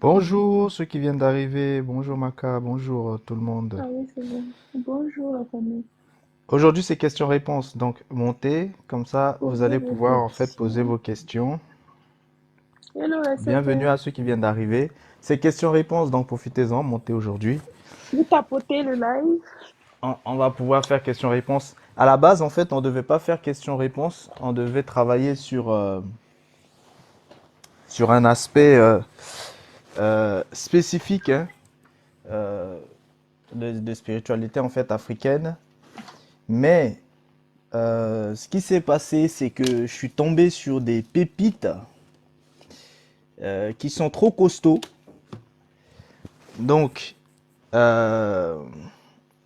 Bonjour ceux qui viennent d'arriver, bonjour Maka, bonjour tout le monde. Ah oui, c'est bon. Bonjour la famille. Aujourd'hui c'est questions-réponses, donc montez, comme ça vous Posez allez vos pouvoir en fait poser questions. vos questions. Hello Bienvenue SFR. à ceux qui viennent d'arriver. C'est questions-réponses, donc profitez-en, montez aujourd'hui. Vous tapotez le live. On va pouvoir faire questions-réponses. À la base en fait on ne devait pas faire questions-réponses, on devait travailler sur un aspect spécifique hein, euh, de spiritualité en fait africaine. Mais ce qui s'est passé, c'est que je suis tombé sur des pépites qui sont trop costauds. Donc, euh,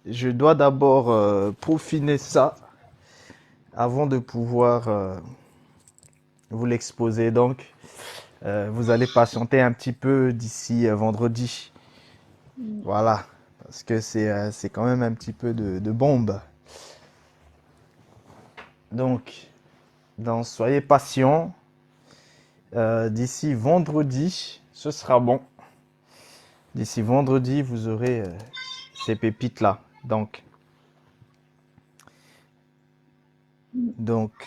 je dois d'abord peaufiner ça avant de pouvoir vous l'exposer. Donc, vous allez patienter un petit peu d'ici vendredi. Mm. Voilà, parce que c'est quand même un petit peu de bombe. Donc, soyez patients. D'ici vendredi, ce sera bon. D'ici vendredi, vous aurez ces pépites-là. Donc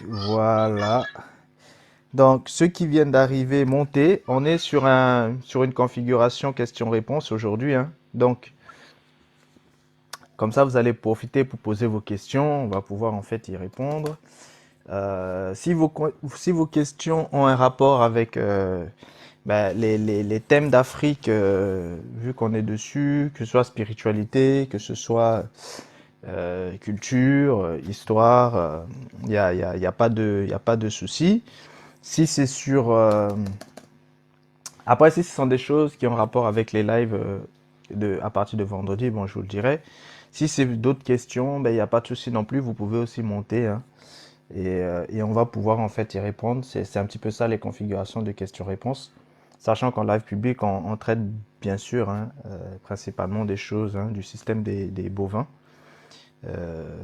voilà. Donc ceux qui viennent d'arriver, montez. On est sur une configuration question-réponse aujourd'hui, hein. Donc comme ça, vous allez profiter pour poser vos questions. On va pouvoir en fait y répondre. Si vos questions ont un rapport avec les thèmes d'Afrique, vu qu'on est dessus, que ce soit spiritualité, que ce soit culture, histoire, y a pas y a pas de souci. Si c'est sur... Après, si ce sont des choses qui ont rapport avec les lives à partir de vendredi, bon, je vous le dirai. Si c'est d'autres questions, ben, il n'y a pas de souci non plus, vous pouvez aussi monter, hein, et on va pouvoir en fait y répondre. C'est un petit peu ça les configurations de questions-réponses. Sachant qu'en live public, on traite bien sûr hein, principalement des choses hein, du système des bovins.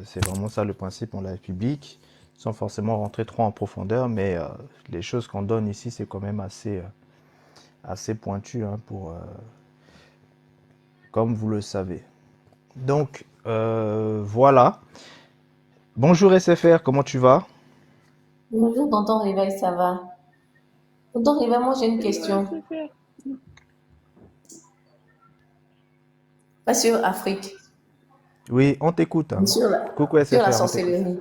C'est vraiment ça le principe en live public, sans forcément rentrer trop en profondeur, mais les choses qu'on donne ici, c'est quand même assez pointu, hein, comme vous le savez. Donc, voilà. Bonjour SFR, comment tu vas? Bonjour, tonton Réveil, ça va? Tonton Réveil, moi j'ai une Hello question. SFR. Pas sur Afrique, Oui, on t'écoute, mais hein. sur Coucou la SFR, on t'écoute. sorcellerie.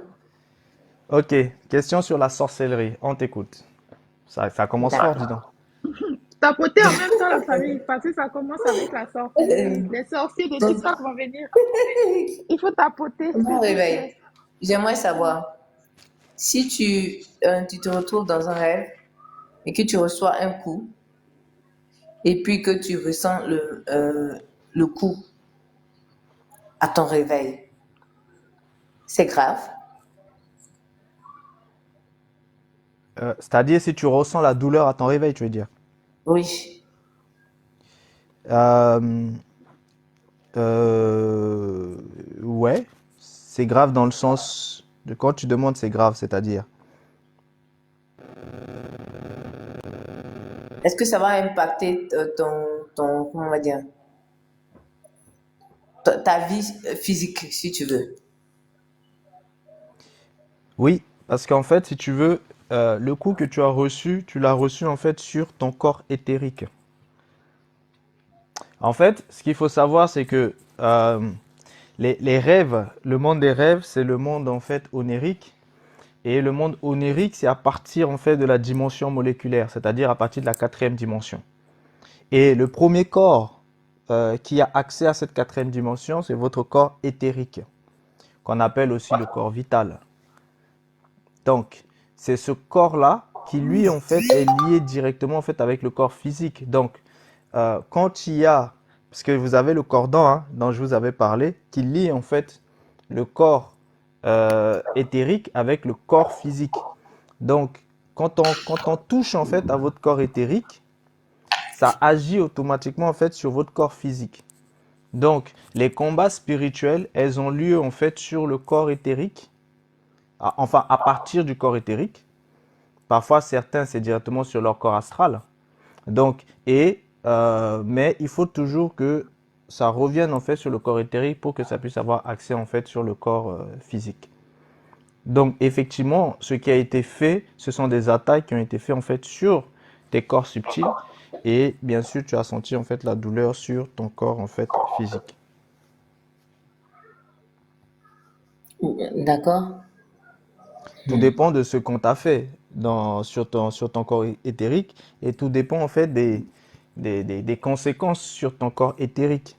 Ok, question sur la sorcellerie, on t'écoute. Ça commence fort, dis D'accord. donc. Tapotez en même temps la famille parce que ça commence avec la sorcellerie. Les sorciers de Tonton TikTok vont venir. Il faut tapoter, tonton s'il vous Réveil, plaît. j'aimerais savoir si tu te retrouves dans un rêve et que tu reçois un coup et puis que tu ressens le coup à ton réveil. C'est grave? C'est-à-dire si tu ressens la douleur à ton réveil, tu veux dire. Oui. Euh, Euh, ouais, c'est grave dans le sens de quand tu demandes, c'est grave, c'est-à-dire. Est-ce que ça va impacter comment on va dire, ta vie physique, si tu veux? Oui, parce qu'en fait, si tu veux, le coup que tu as reçu, tu l'as reçu en fait sur ton corps éthérique. En fait, ce qu'il faut savoir, c'est que les rêves, le monde des rêves, c'est le monde en fait onérique. Et le monde onérique, c'est à partir en fait de la dimension moléculaire, c'est-à-dire à partir de la quatrième dimension. Et le premier corps qui a accès à cette quatrième dimension, c'est votre corps éthérique, qu'on appelle aussi le corps vital. Donc, c'est ce corps-là qui, lui, en fait, est lié directement en fait, avec le corps physique. Donc, quand il y a, parce que vous avez le cordon hein, dont je vous avais parlé, qui lie en fait le corps éthérique avec le corps physique. Donc, quand on touche en fait à votre corps éthérique, ça agit automatiquement en fait sur votre corps physique. Donc, les combats spirituels, elles ont lieu en fait sur le corps éthérique, enfin à partir du corps éthérique. Parfois, certains, c'est directement sur leur corps astral. Donc, et mais il faut toujours que ça revienne en fait sur le corps éthérique pour que ça puisse avoir accès en fait sur le corps physique. Donc effectivement, ce qui a été fait, ce sont des attaques qui ont été faites en fait sur tes corps subtils et bien sûr tu as senti en fait la douleur sur ton corps en fait physique. D'accord? Tout Hmm. dépend de ce qu'on t'a fait sur ton corps éthérique et tout dépend en fait des conséquences sur ton corps éthérique.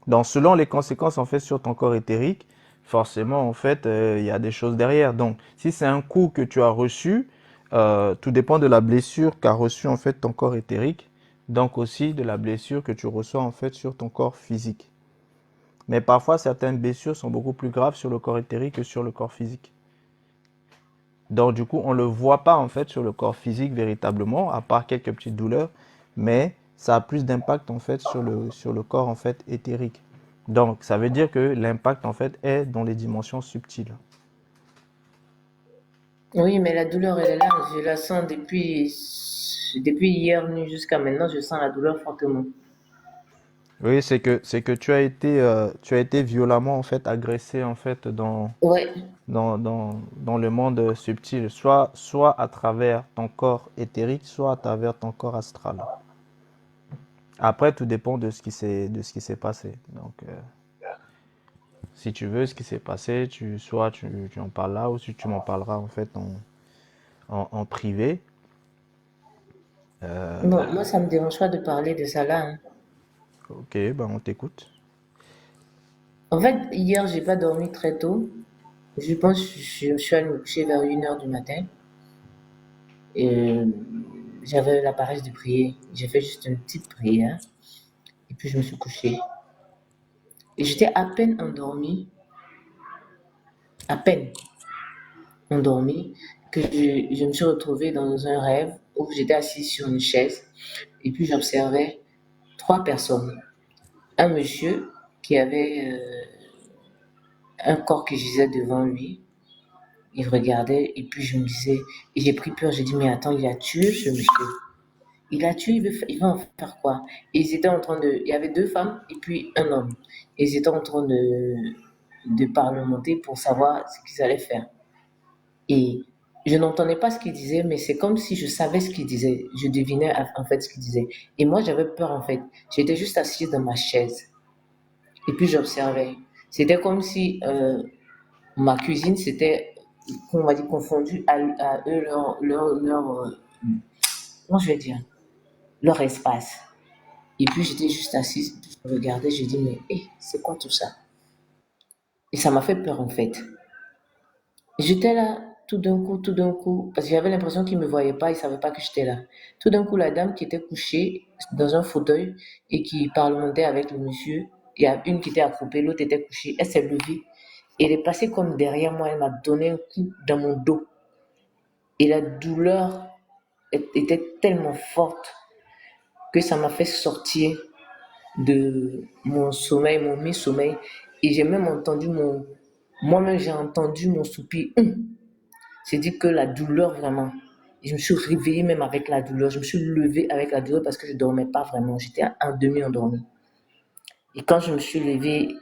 Donc, selon les conséquences en fait sur ton corps éthérique, forcément en fait il y a des choses derrière. Donc, si c'est un coup que tu as reçu, tout dépend de la blessure qu'a reçu en fait ton corps éthérique, donc aussi de la blessure que tu reçois en fait sur ton corps physique. Mais parfois certaines blessures sont beaucoup plus graves sur le corps éthérique que sur le corps physique. Donc du coup, on ne le voit pas en fait sur le corps physique véritablement, à part quelques petites douleurs, mais ça a plus d'impact en fait sur le corps en fait éthérique. Donc ça veut dire que l'impact en fait est dans les dimensions subtiles. Oui, mais la douleur, elle est là. Je la sens depuis hier nuit jusqu'à maintenant. Je sens la douleur fortement. Oui, c'est que tu as été violemment en fait agressé en fait Ouais. dans le monde subtil, soit à travers ton corps éthérique, soit à travers ton corps astral. Après, tout dépend de ce qui s'est passé. Donc, si tu veux, ce qui s'est passé, tu en parles là, ou si tu m'en parleras en fait en privé. Bon, Euh, moi, ça me dérange pas de parler de ça là, hein. ok, ben on t'écoute. En fait, hier, j'ai pas dormi très tôt. Je pense que je suis allée me coucher vers 1 heure du matin. Et j'avais la paresse de prier. J'ai fait juste une petite prière. Et puis, je me suis couchée. Et j'étais à peine endormie, à peine endormie, que je me suis retrouvée dans un rêve où j'étais assise sur une chaise. Et puis, j'observais 3 personnes. Un monsieur qui avait un corps qui gisait devant lui. Il regardait et puis je me disais, et j'ai pris peur, j'ai dit, mais attends, il a tué ce monsieur. Il a tué, il va en faire quoi? Et ils étaient en train de, il y avait 2 femmes et puis un homme. Et ils étaient en train de parlementer pour savoir ce qu'ils allaient faire. Et je n'entendais pas ce qu'ils disaient, mais c'est comme si je savais ce qu'ils disaient. Je devinais en fait ce qu'ils disaient. Et moi, j'avais peur en fait. J'étais juste assise dans ma chaise. Et puis j'observais. C'était comme si ma cuisine s'était, on va dire, confondue à eux, comment je vais dire, leur espace. Et puis j'étais juste assise, je regardais, je dis, mais c'est quoi tout ça? Et ça m'a fait peur en fait. J'étais là, tout d'un coup, parce que j'avais l'impression qu'ils ne me voyaient pas, ils ne savaient pas que j'étais là. Tout d'un coup, la dame qui était couchée dans un fauteuil et qui parlementait avec le monsieur, il y a une qui était accroupée, l'autre était couchée, elle s'est levée. Elle est passée comme derrière moi, elle m'a donné un coup dans mon dos. Et la douleur était tellement forte que ça m'a fait sortir de mon sommeil, mon mi-sommeil. Et j'ai même entendu moi-même j'ai entendu mon soupir. C'est dit que la douleur vraiment. Et je me suis réveillée même avec la douleur. Je me suis levée avec la douleur parce que je ne dormais pas vraiment. J'étais en demi-endormie. Et quand je me suis levée,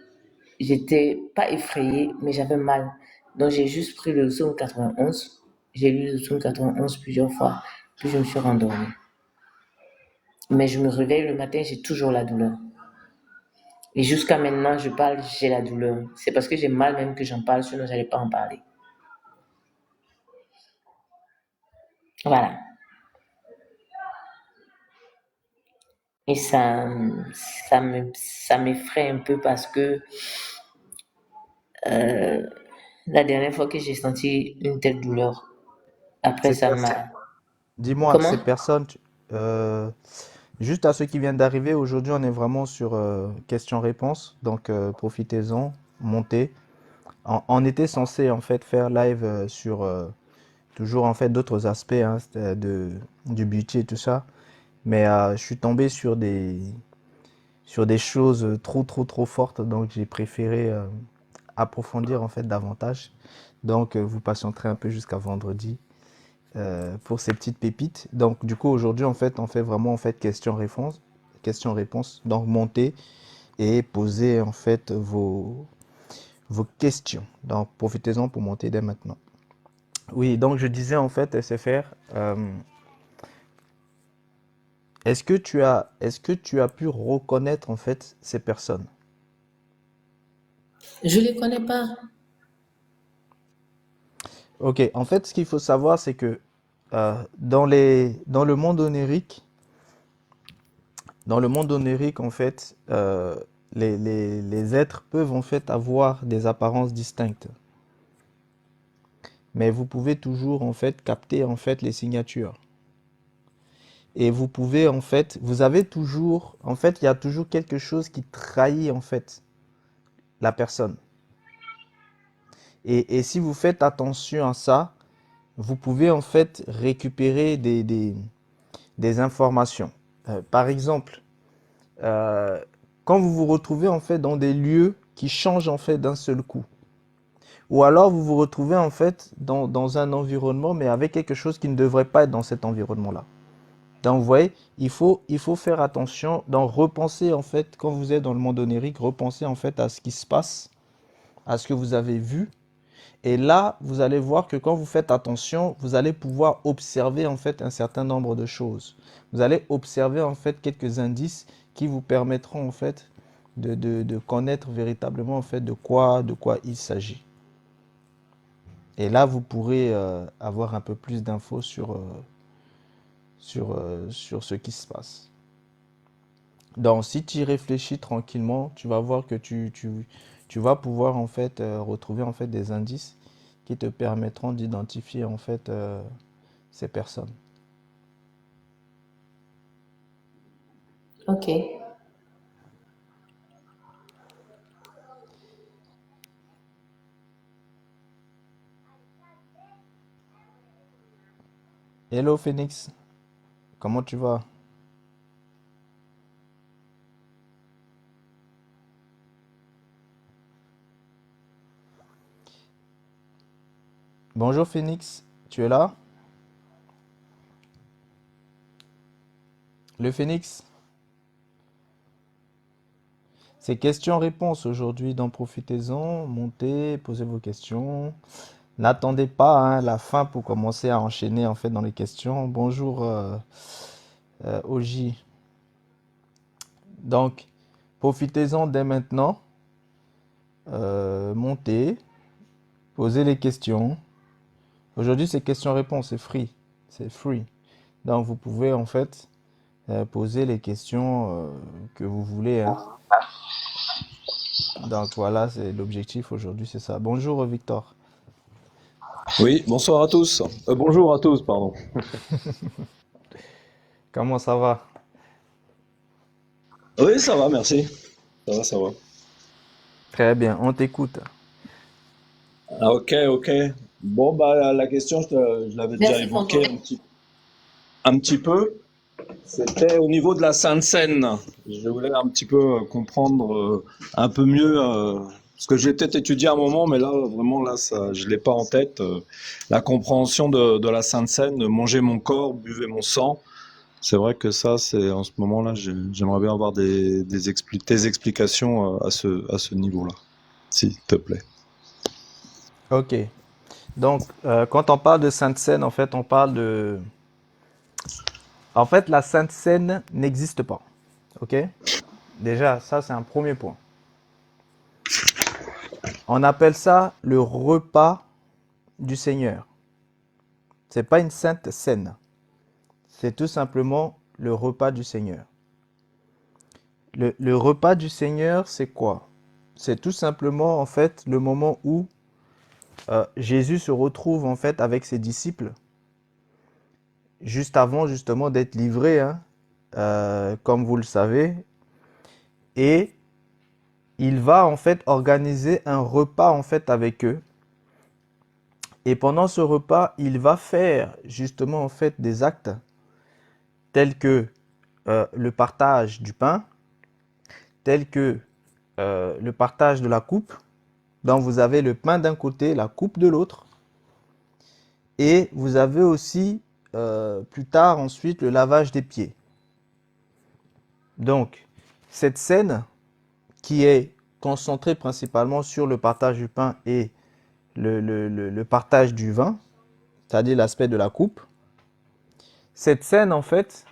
j'étais pas effrayée, mais j'avais mal. Donc j'ai juste pris le psaume 91. J'ai lu le psaume 91 plusieurs fois. Puis je me suis rendormie. Mais je me réveille le matin, j'ai toujours la douleur. Et jusqu'à maintenant, je parle, j'ai la douleur. C'est parce que j'ai mal même que j'en parle, sinon j'allais pas en parler. Voilà. Et ça m'effraie un peu parce que la dernière fois que j'ai senti une telle douleur, après Ces ça personnes, m'a... dis-moi, ces Comment? personnes, euh, juste à ceux qui viennent d'arriver, aujourd'hui on est vraiment sur questions-réponses, donc profitez-en, montez. On était censé en fait faire live sur toujours en fait d'autres aspects hein, du budget et tout ça, mais je suis tombé sur des choses trop fortes, donc j'ai préféré approfondir en fait davantage. Donc vous patienterez un peu jusqu'à vendredi pour ces petites pépites. Donc du coup aujourd'hui en fait on fait vraiment en fait questions-réponses. questions-réponses. Donc montez et posez en fait vos questions. Donc profitez-en pour monter dès maintenant. Oui, donc je disais en fait SFR, est-ce que tu as pu reconnaître en fait ces personnes? Je ne les connais pas. Ok, en fait ce qu'il faut savoir c'est que dans le monde onirique, en fait, les êtres peuvent en fait avoir des apparences distinctes. Mais vous pouvez toujours en fait capter en fait les signatures. Et vous pouvez en fait, vous avez toujours, en fait, il y a toujours quelque chose qui trahit en fait la personne. Et si vous faites attention à ça, vous pouvez en fait récupérer des informations. Par exemple, euh, quand vous vous retrouvez en fait dans des lieux qui changent en fait d'un seul coup, ou alors vous vous retrouvez en fait dans un environnement mais avec quelque chose qui ne devrait pas être dans cet environnement-là. Donc vous voyez, il faut faire attention, donc repenser en fait, quand vous êtes dans le monde onirique, repenser en fait à ce qui se passe, à ce que vous avez vu. Et là, vous allez voir que quand vous faites attention, vous allez pouvoir observer en fait un certain nombre de choses. Vous allez observer en fait quelques indices qui vous permettront en fait de connaître véritablement en fait de quoi il s'agit. Et là, vous pourrez avoir un peu plus d'infos sur ce qui se passe. Donc, si tu y réfléchis tranquillement, tu vas voir que tu vas pouvoir en fait retrouver en fait des indices qui te permettront d'identifier en fait ces personnes. Ok. Hello Phoenix, comment tu vas? Bonjour Phoenix, tu es là? Le Phoenix? C'est questions-réponses aujourd'hui, donc profitez-en, montez, posez vos questions. N'attendez pas hein, la fin pour commencer à enchaîner en fait dans les questions. Bonjour Oji. Donc, profitez-en dès maintenant. Montez, posez les questions. Aujourd'hui, c'est questions-réponses, c'est free. C'est free. Donc, vous pouvez en fait poser les questions que vous voulez. Hein. Donc, voilà, c'est l'objectif aujourd'hui, c'est ça. Bonjour Victor. Oui, bonsoir à tous. Bonjour à tous, pardon. Comment ça va? Oui, ça va, merci. Ça va, ça va. Très bien, on t'écoute. Ah, ok, ok. Bon, bah, la question, je l'avais déjà Merci pour ton... évoquée un petit peu. C'était au niveau de la Sainte Seine. Je voulais un petit peu comprendre un peu mieux, parce que j'ai peut-être étudié un moment, mais là, vraiment, là, ça, je l'ai pas en tête. La compréhension de la Sainte Seine, manger mon corps, buvez mon sang. C'est vrai que ça, c'est en ce moment-là, j'aimerais bien avoir des explications à ce niveau-là, s'il te plaît. Ok. Donc, quand on parle de Sainte Seine, en fait, on parle de... En fait, la Sainte Seine n'existe pas. Ok? Déjà, ça, c'est un premier point. On appelle ça le repas du Seigneur. C'est pas une sainte scène. C'est tout simplement le repas du Seigneur. Le repas du Seigneur, c'est quoi? C'est tout simplement, en fait, le moment où Jésus se retrouve, en fait, avec ses disciples, juste avant, justement, d'être livré, hein, comme vous le savez. Et il va, en fait, organiser un repas, en fait, avec eux. Et pendant ce repas, il va faire, justement, en fait, des actes tels que le partage du pain, tels que le partage de la coupe. Donc vous avez le pain d'un côté, la coupe de l'autre. Et vous avez aussi plus tard ensuite le lavage des pieds. Donc, cette scène qui est concentrée principalement sur le partage du pain et le partage du vin, c'est-à-dire l'aspect de la coupe, cette scène, en fait,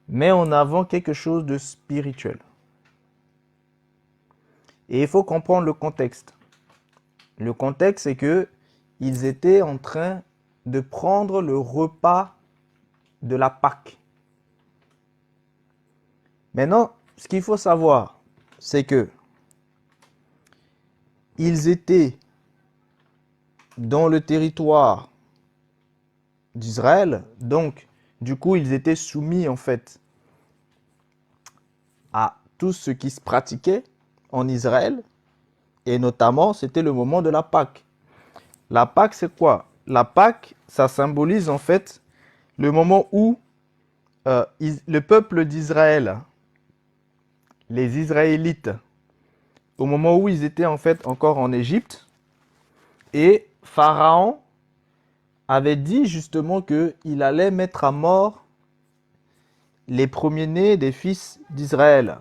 met en avant quelque chose de spirituel. Et il faut comprendre le contexte. Le contexte, c'est que ils étaient en train de prendre le repas de la Pâque. Maintenant, ce qu'il faut savoir, c'est que ils étaient dans le territoire d'Israël, donc du coup, ils étaient soumis en fait à tout ce qui se pratiquait en Israël, et notamment, c'était le moment de la Pâque. La Pâque, c'est quoi? La Pâque, ça symbolise en fait le moment où le peuple d'Israël, les Israélites, au moment où ils étaient en fait encore en Égypte, et Pharaon avait dit justement qu'il allait mettre à mort les premiers-nés des fils d'Israël.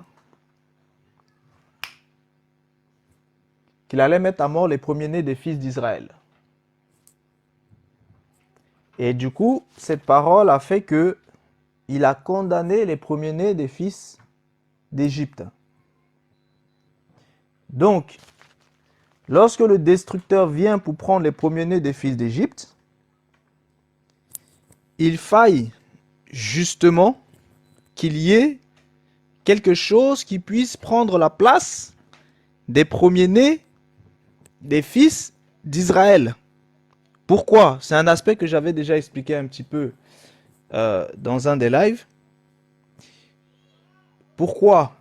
Qu'il allait mettre à mort les premiers-nés des fils d'Israël. Et du coup, cette parole a fait que il a condamné les premiers-nés des fils d'Égypte. Donc, lorsque le destructeur vient pour prendre les premiers-nés des fils d'Égypte, il faille justement qu'il y ait quelque chose qui puisse prendre la place des premiers-nés des fils d'Israël. Pourquoi? C'est un aspect que j'avais déjà expliqué un petit peu dans un des lives. Pourquoi?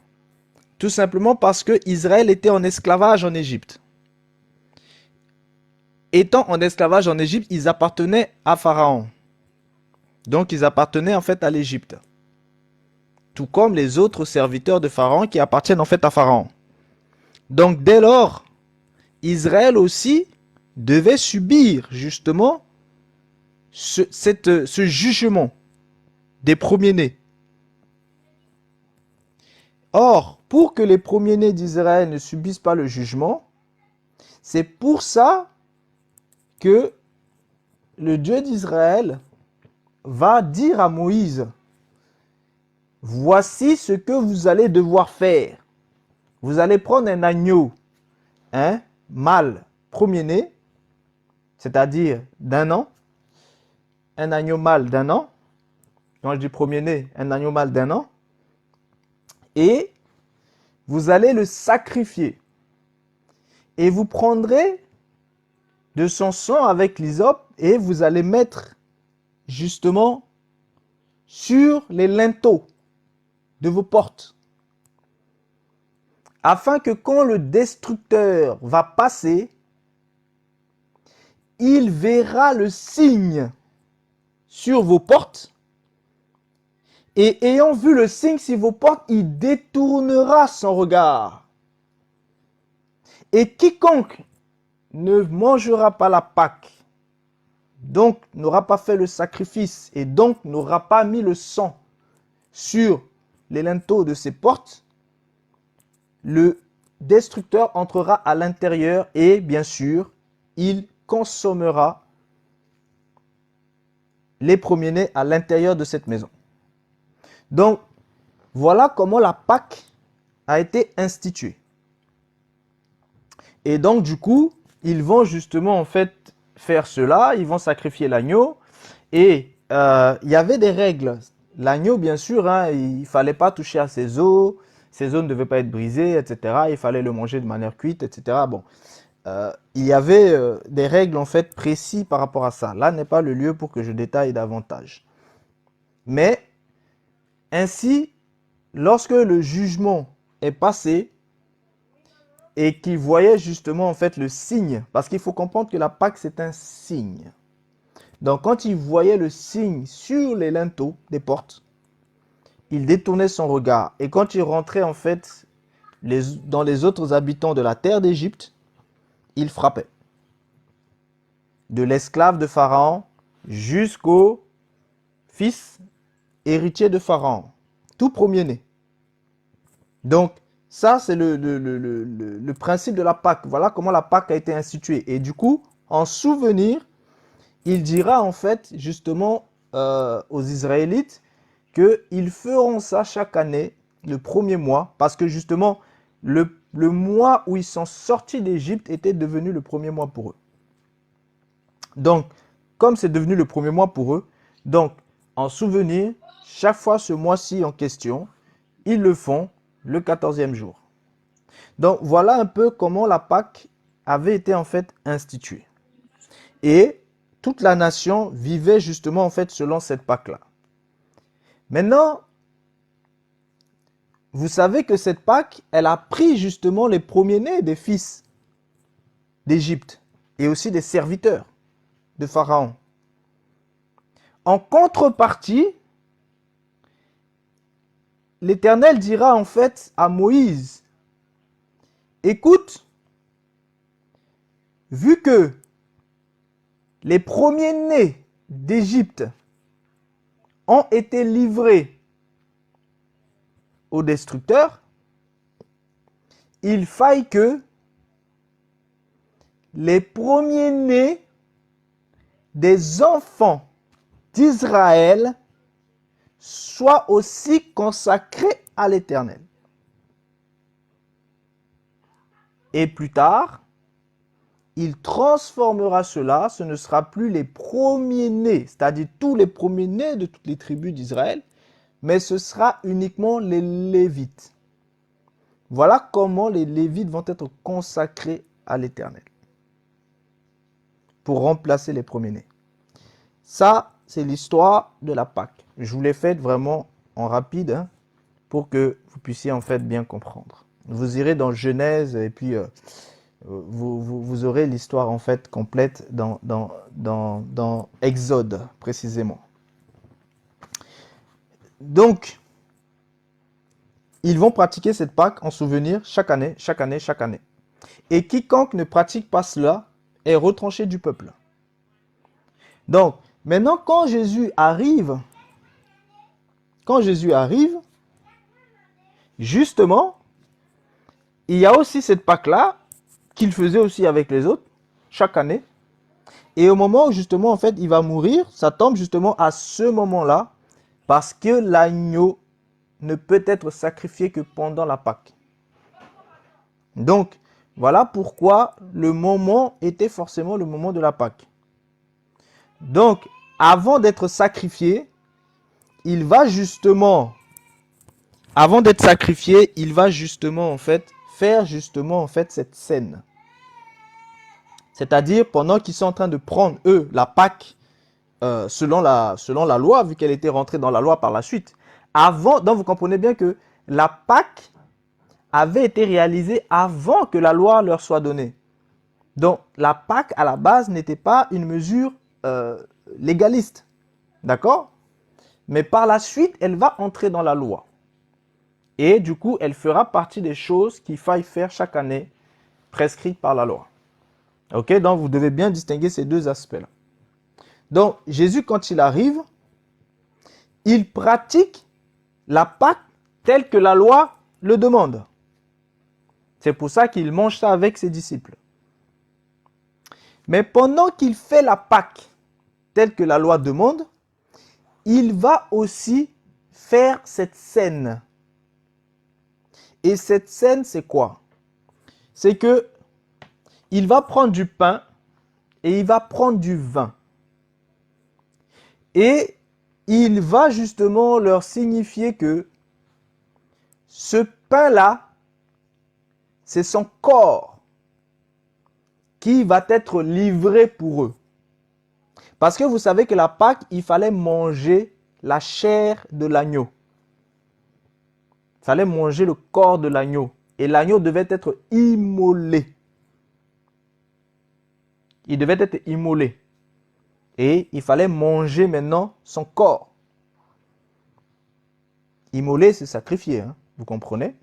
Tout simplement parce que Israël était en esclavage en Égypte. Étant en esclavage en Égypte, ils appartenaient à Pharaon. Donc ils appartenaient en fait à l'Égypte. Tout comme les autres serviteurs de Pharaon qui appartiennent en fait à Pharaon. Donc dès lors, Israël aussi devait subir justement ce jugement des premiers-nés. Or, pour que les premiers-nés d'Israël ne subissent pas le jugement, c'est pour ça que le Dieu d'Israël va dire à Moïse, voici ce que vous allez devoir faire. Vous allez prendre un agneau, un mâle premier-né, c'est-à-dire d'un an, un agneau mâle d'un an, quand je dis premier-né, un agneau mâle d'un an, et vous allez le sacrifier. Et vous prendrez de son sang avec l'hysope et vous allez mettre justement sur les linteaux de vos portes. Afin que quand le destructeur va passer, il verra le signe sur vos portes. Et ayant vu le signe sur vos portes, il détournera son regard. Et quiconque ne mangera pas la Pâque, donc n'aura pas fait le sacrifice, et donc n'aura pas mis le sang sur les linteaux de ses portes, le destructeur entrera à l'intérieur et bien sûr, il consommera les premiers-nés à l'intérieur de cette maison. Donc, voilà comment la Pâque a été instituée. Et donc, du coup, ils vont justement en fait faire cela, ils vont sacrifier l'agneau. Et il y avait des règles. L'agneau, bien sûr, hein, il ne fallait pas toucher à ses os ne devaient pas être brisées, etc. Il fallait le manger de manière cuite, etc. Bon, il y avait des règles en fait précises par rapport à ça. Là n'est pas le lieu pour que je détaille davantage. Mais ainsi, lorsque le jugement est passé et qu'il voyait justement en fait le signe, parce qu'il faut comprendre que la Pâque c'est un signe. Donc quand il voyait le signe sur les linteaux des portes, il détournait son regard. Et quand il rentrait en fait dans les autres habitants de la terre d'Égypte, il frappait. De l'esclave de Pharaon jusqu'au fils héritier de Pharaon. Tout premier-né. Donc, ça, c'est le principe de la Pâque. Voilà comment la Pâque a été instituée. Et du coup, en souvenir, il dira en fait justement aux Israélites qu'ils feront ça chaque année, le premier mois, parce que justement, le mois où ils sont sortis d'Égypte était devenu le premier mois pour eux. Donc, comme c'est devenu le premier mois pour eux, donc, en souvenir, chaque fois ce mois-ci en question, ils le font le 14e jour. Donc, voilà un peu comment la Pâque avait été en fait instituée. Et toute la nation vivait justement en fait selon cette Pâque-là. Maintenant, vous savez que cette Pâque, elle a pris justement les premiers-nés des fils d'Égypte et aussi des serviteurs de Pharaon. En contrepartie, l'Éternel dira en fait à Moïse, écoute, vu que les premiers-nés d'Égypte ont été livrés aux destructeurs, il faille que les premiers-nés des enfants d'Israël soient aussi consacrés à l'Éternel. Et plus tard, il transformera cela, ce ne sera plus les premiers-nés, c'est-à-dire tous les premiers-nés de toutes les tribus d'Israël, mais ce sera uniquement les Lévites. Voilà comment les Lévites vont être consacrés à l'Éternel pour remplacer les premiers-nés. Ça, c'est l'histoire de la Pâque. Je vous l'ai faite vraiment en rapide hein, pour que vous puissiez en fait bien comprendre. Vous irez dans Genèse et puis vous aurez l'histoire en fait complète dans Exode précisément. Donc, ils vont pratiquer cette Pâque en souvenir chaque année, chaque année, chaque année. Et quiconque ne pratique pas cela est retranché du peuple. Donc, maintenant, quand Jésus arrive, justement, il y a aussi cette Pâque-là qu'il faisait aussi avec les autres, chaque année. Et au moment où justement, en fait, il va mourir, ça tombe justement à ce moment-là, parce que l'agneau ne peut être sacrifié que pendant la Pâque. Donc, voilà pourquoi le moment était forcément le moment de la Pâque. Donc, avant d'être sacrifié, il va justement, avant d'être sacrifié, il va justement en fait faire justement en fait cette scène. C'est-à-dire pendant qu'ils sont en train de prendre eux la Pâque selon la loi, vu qu'elle était rentrée dans la loi par la suite. Avant, donc vous comprenez bien que la Pâque avait été réalisée avant que la loi leur soit donnée. Donc la Pâque à la base n'était pas une mesure légaliste, d'accord? Mais par la suite, elle va entrer dans la loi. Et du coup, elle fera partie des choses qu'il faille faire chaque année, prescrites par la loi. Ok, donc vous devez bien distinguer ces deux aspects-là. Donc, Jésus, quand il arrive, il pratique la Pâque telle que la loi le demande. C'est pour ça qu'il mange ça avec ses disciples. Mais pendant qu'il fait la Pâque telle que la loi demande, il va aussi faire cette scène. Et cette scène, c'est quoi? C'est que il va prendre du pain et il va prendre du vin. Et il va justement leur signifier que ce pain-là, c'est son corps qui va être livré pour eux. Parce que vous savez que la Pâque, il fallait manger la chair de l'agneau. Il fallait manger le corps de l'agneau. Et l'agneau devait être immolé. Il devait être immolé. Et il fallait manger maintenant son corps. Immoler, c'est sacrifier, hein, vous comprenez?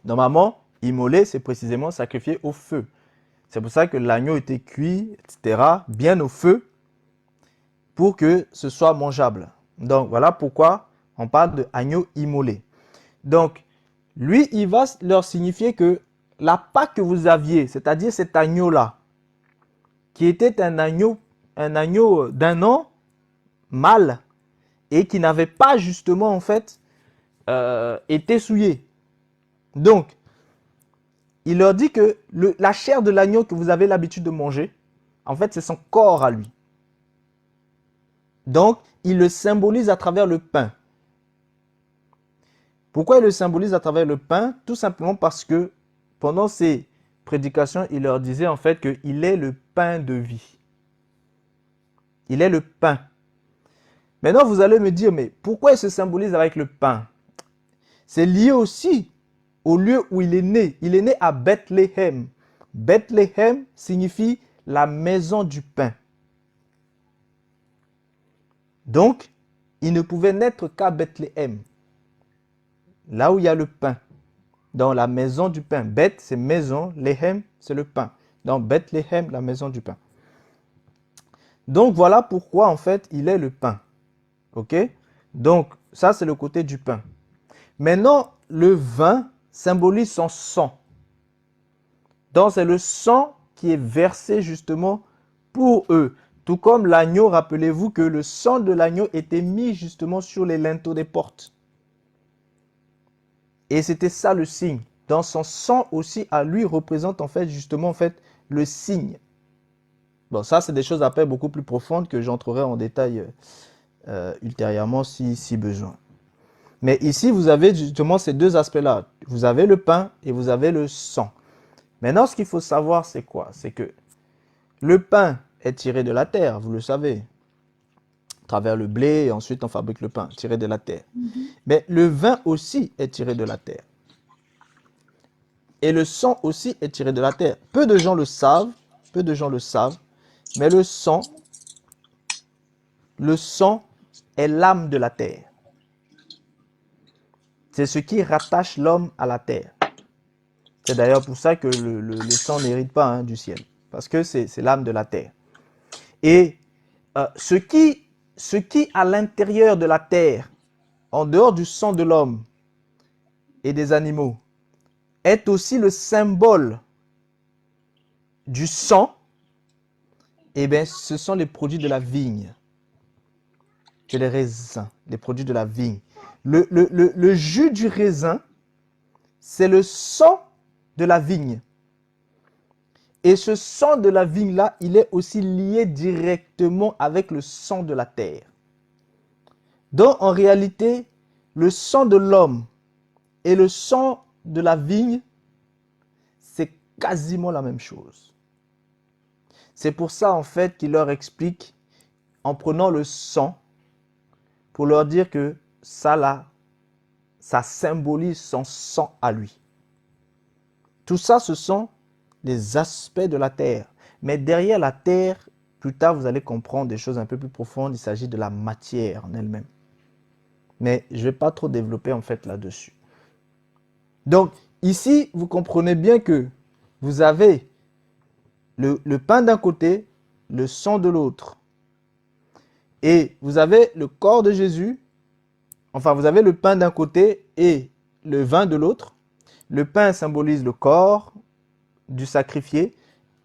Normalement, immoler, c'est précisément sacrifier au feu. C'est pour ça que l'agneau était cuit, etc., bien au feu, pour que ce soit mangeable. Donc, voilà pourquoi on parle de agneau immolé. Donc, Lui, il va leur signifier que la Pâque que vous aviez, c'est-à-dire cet agneau-là, qui était un agneau d'un an mâle et qui n'avait pas justement en fait été souillé. Donc, il leur dit que la chair de l'agneau que vous avez l'habitude de manger, en fait, c'est son corps à lui. Donc, il le symbolise à travers le pain. Pourquoi il le symbolise à travers le pain? Tout simplement parce que pendant ses prédications, il leur disait en fait qu'il est le pain de vie. Il est le pain. Maintenant, vous allez me dire, mais pourquoi il se symbolise avec le pain? C'est lié aussi au lieu où il est né. Il est né à Bethléem. Bethléem signifie la maison du pain. Donc, il ne pouvait naître qu'à Bethléem. Là où il y a le pain. Dans la maison du pain. Beth, c'est maison. Léhem, c'est le pain. Dans Bethléem, la maison du pain. Donc, voilà pourquoi, en fait, il est le pain. OK? Donc, ça, c'est le côté du pain. Maintenant, le vin symbolise son sang. Donc, c'est le sang qui est versé justement pour eux. Tout comme l'agneau, rappelez-vous que le sang de l'agneau était mis justement sur les linteaux des portes. Et c'était ça le signe. Dans son sang aussi, à lui, représente en fait justement en fait le signe. Bon, ça, c'est des choses après beaucoup plus profondes que j'entrerai en détail ultérieurement si besoin. Mais ici, vous avez justement ces deux aspects-là. Vous avez le pain et vous avez le sang. Maintenant, ce qu'il faut savoir, c'est quoi? C'est que le pain est tiré de la terre, vous le savez. À travers le blé, et ensuite on fabrique le pain, tiré de la terre. Mais le vin aussi est tiré de la terre. Et le sang aussi est tiré de la terre. Peu de gens le savent, mais le sang est l'âme de la terre. C'est ce qui rattache l'homme à la terre. C'est d'ailleurs pour ça que le sang n'hérite pas du ciel. Parce que c'est l'âme de la terre. Et ce qui à l'intérieur de la terre, en dehors du sang de l'homme et des animaux, est aussi le symbole du sang, eh bien, ce sont les produits de la vigne. C'est les raisins, les produits de la vigne. Le jus du raisin, c'est le sang de la vigne. Et ce sang de la vigne-là, il est aussi lié directement avec le sang de la terre. Donc, en réalité, le sang de l'homme et le sang de la vigne, c'est quasiment la même chose. C'est pour ça, en fait, qu'il leur explique, en prenant le sang, pour leur dire que ça, là, ça symbolise son sang à lui. Tout ça, ce sont les aspects de la terre. Mais derrière la terre, plus tard, vous allez comprendre des choses un peu plus profondes. Il s'agit de la matière en elle-même. Mais je ne vais pas trop développer en fait là-dessus. Donc, ici, vous comprenez bien que vous avez le pain d'un côté, le sang de l'autre. Et vous avez le corps de Jésus. Enfin, vous avez le pain d'un côté et le vin de l'autre. Le pain symbolise le corps du sacrifié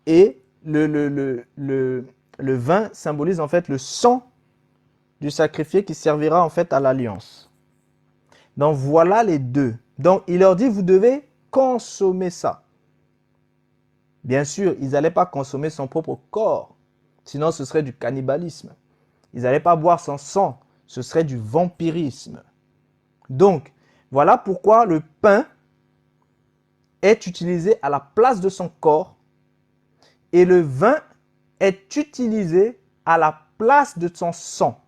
et le vin symbolise en fait le sang du sacrifié qui servira en fait à l'alliance. Donc voilà les deux. Donc il leur dit, vous devez consommer ça. Bien sûr, ils n'allaient pas consommer son propre corps, sinon ce serait du cannibalisme. Ils n'allaient pas boire son sang, ce serait du vampirisme. Donc, voilà pourquoi le pain est utilisé à la place de son corps et le vin est utilisé à la place de son sang.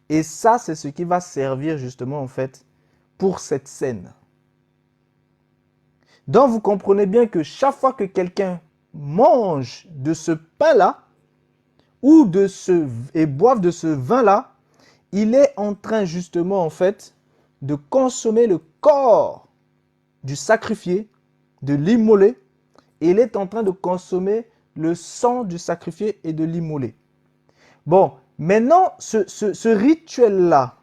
Et ça, c'est ce qui va servir justement en fait pour cette scène. Donc vous comprenez bien que chaque fois que quelqu'un mange de ce pain-là ou et boive de ce vin-là, il est en train justement en fait de consommer le corps du sacrifié, de l'immoler, et il est en train de consommer le sang du sacrifié et de l'immoler. Bon, maintenant, ce rituel-là,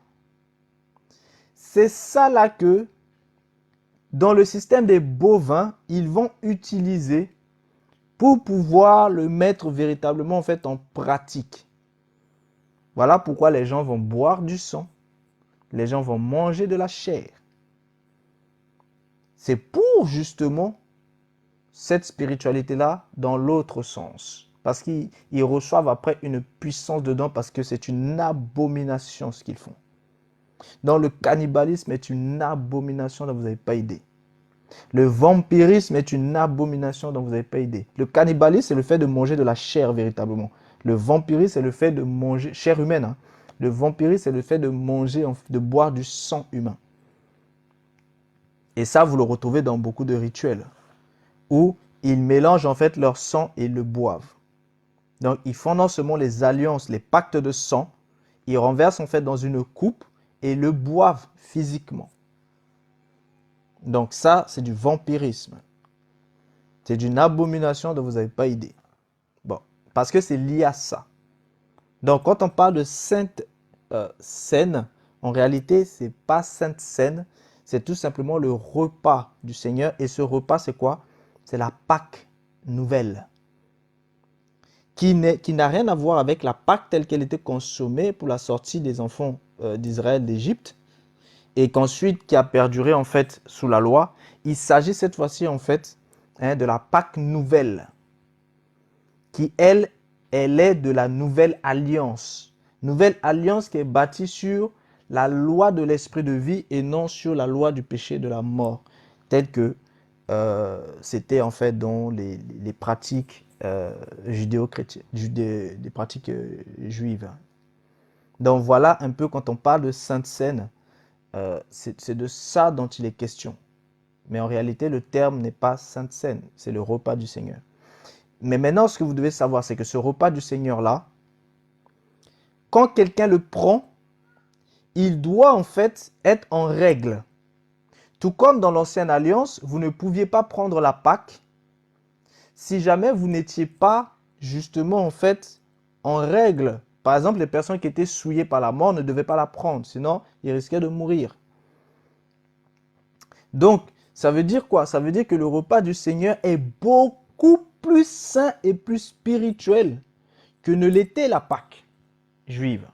c'est ça là que, dans le système des bovins, ils vont utiliser pour pouvoir le mettre véritablement en fait en pratique. Voilà pourquoi les gens vont boire du sang, les gens vont manger de la chair. C'est pour justement cette spiritualité-là dans l'autre sens. Parce qu'ils reçoivent après une puissance dedans parce que c'est une abomination ce qu'ils font. Donc le cannibalisme est une abomination dont vous n'avez pas idée. Le vampirisme est une abomination dont vous n'avez pas idée. Le cannibalisme, c'est le fait de manger de la chair véritablement. Le vampirisme, c'est le fait de manger, chair humaine. Hein. Le vampirisme, c'est le fait de manger, de boire du sang humain. Et ça, vous le retrouvez dans beaucoup de rituels où ils mélangent en fait leur sang et le boivent. Donc, ils font non seulement les alliances, les pactes de sang, ils renversent en fait dans une coupe et le boivent physiquement. Donc ça, c'est du vampirisme. C'est d'une abomination dont vous n'avez pas idée. Bon, parce que c'est lié à ça. Donc, quand on parle de sainte scène, en réalité, c'est pas sainte scène, c'est tout simplement le repas du Seigneur. Et ce repas, c'est quoi? C'est la Pâque nouvelle. Qui n'a rien à voir avec la Pâque telle qu'elle était consommée pour la sortie des enfants d'Israël d'Égypte et qu'ensuite qui a perduré en fait sous la loi. Il s'agit cette fois-ci en fait de la Pâque nouvelle qui elle est de la nouvelle alliance. Nouvelle alliance qui est bâtie sur la loi de l'esprit de vie et non sur la loi du péché et de la mort telle que c'était en fait dans les pratiques judéo-chrétiennes, des pratiques juives. Donc voilà un peu quand on parle de Sainte Seine, c'est de ça dont il est question. Mais en réalité, le terme n'est pas Sainte Seine, c'est le repas du Seigneur. Mais maintenant, ce que vous devez savoir, c'est que ce repas du Seigneur-là, quand quelqu'un le prend, il doit en fait être en règle. Tout comme dans l'Ancienne Alliance, vous ne pouviez pas prendre la Pâque si jamais vous n'étiez pas justement en fait en règle. Par exemple, les personnes qui étaient souillées par la mort ne devaient pas la prendre, sinon ils risquaient de mourir. Donc, ça veut dire quoi? Ça veut dire que le repas du Seigneur est beaucoup plus saint et plus spirituel que ne l'était la Pâque juive.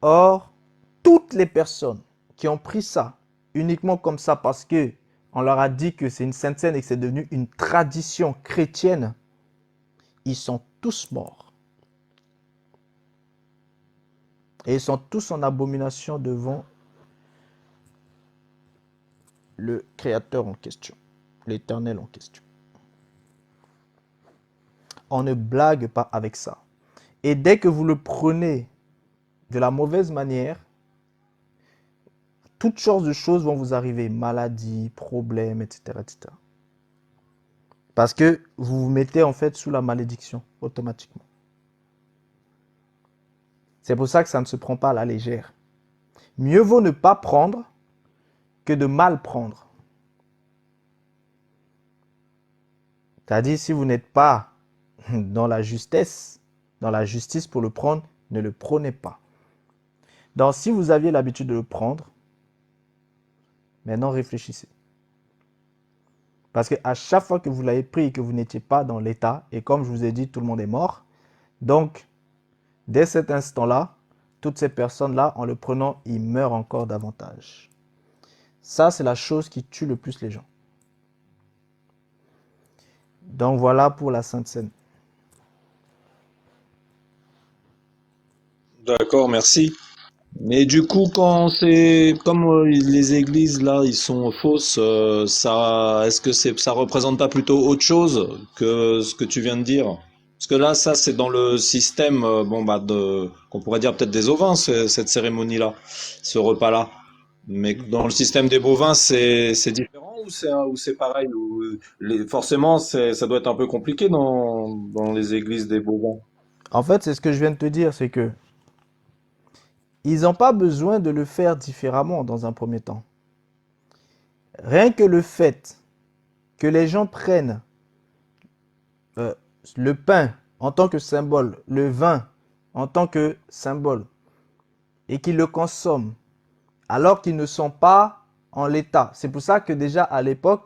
Or, toutes les personnes qui ont pris ça uniquement comme ça parce que on leur a dit que c'est une sainte scène et que c'est devenu une tradition chrétienne, ils sont tous morts. Et ils sont tous en abomination devant le Créateur en question, l'Éternel en question. On ne blague pas avec ça. Et dès que vous le prenez de la mauvaise manière, toutes sortes de choses vont vous arriver, maladies, problèmes, etc., etc. Parce que vous vous mettez en fait sous la malédiction automatiquement. C'est pour ça que ça ne se prend pas à la légère. Mieux vaut ne pas prendre que de mal prendre. C'est-à-dire, si vous n'êtes pas dans la justesse pour le prendre, ne le prenez pas. Donc, si vous aviez l'habitude de le prendre, maintenant réfléchissez. Parce qu'à chaque fois que vous l'avez pris et que vous n'étiez pas dans l'état, et comme je vous ai dit, tout le monde est mort, donc, dès cet instant-là, toutes ces personnes-là, en le prenant, ils meurent encore davantage. Ça, c'est la chose qui tue le plus les gens. Donc, voilà pour la Sainte Seine. D'accord, merci. Mais du coup, quand c'est comme les églises là, ils sont fausses, ça, est-ce que ça représente pas plutôt autre chose que ce que tu viens de dire? Parce que là, ça, c'est dans le système, bon bah qu'on pourrait dire peut-être des ovins, cette cérémonie-là, ce repas-là. Mais dans le système des bovins, c'est différent ou c'est pareil forcément, ça doit être un peu compliqué dans les églises des bovins. En fait, c'est ce que je viens de te dire, c'est que ils n'ont pas besoin de le faire différemment dans un premier temps. Rien que le fait que les gens prennent euh, le pain en tant que symbole, le vin en tant que symbole, et qu'ils le consomment alors qu'ils ne sont pas en l'état. C'est pour ça que déjà à l'époque,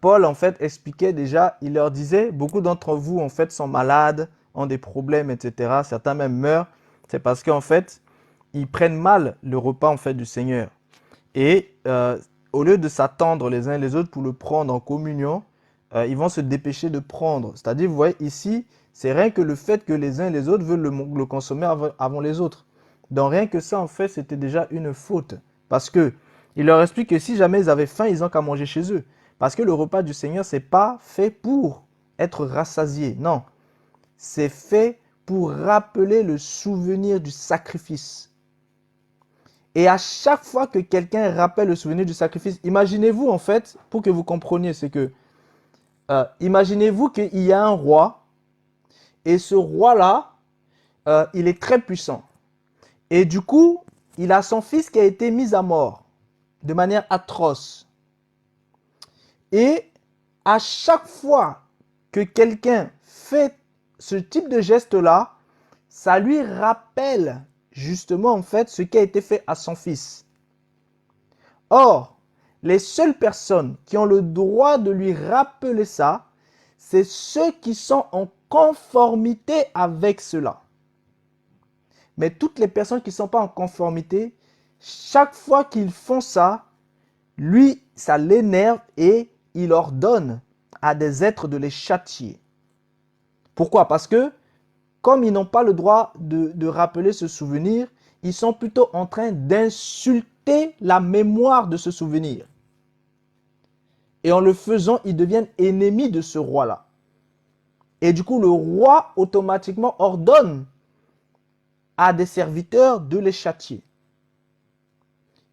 Paul en fait expliquait déjà, il leur disait, beaucoup d'entre vous en fait sont malades, ont des problèmes, etc. Certains même meurent. C'est parce qu'en fait, ils prennent mal le repas en fait du Seigneur. Et au lieu de s'attendre les uns les autres pour le prendre en communion, ils vont se dépêcher de prendre. C'est-à-dire, vous voyez ici, c'est rien que le fait que les uns et les autres veulent le consommer avant les autres. Donc rien que ça, en fait, c'était déjà une faute. Parce que il leur explique que si jamais ils avaient faim, ils n'ont qu'à manger chez eux. Parce que le repas du Seigneur, c'est pas fait pour être rassasié. Non, c'est fait pour rappeler le souvenir du sacrifice. Et à chaque fois que quelqu'un rappelle le souvenir du sacrifice, imaginez-vous en fait, pour que vous compreniez, c'est que imaginez-vous qu'il y a un roi, et ce roi-là, il est très puissant. Et du coup, il a son fils qui a été mis à mort de manière atroce. Et à chaque fois que quelqu'un fait ce type de geste-là, ça lui rappelle justement en fait ce qui a été fait à son fils. Or, les seules personnes qui ont le droit de lui rappeler ça, c'est ceux qui sont en conformité avec cela. Mais toutes les personnes qui ne sont pas en conformité, chaque fois qu'ils font ça, lui, ça l'énerve et il ordonne à des êtres de les châtier. Pourquoi? Parce que comme ils n'ont pas le droit de rappeler ce souvenir, ils sont plutôt en train d'insulter la mémoire de ce souvenir. Et en le faisant, ils deviennent ennemis de ce roi-là. Et du coup, le roi automatiquement ordonne à des serviteurs de les châtier.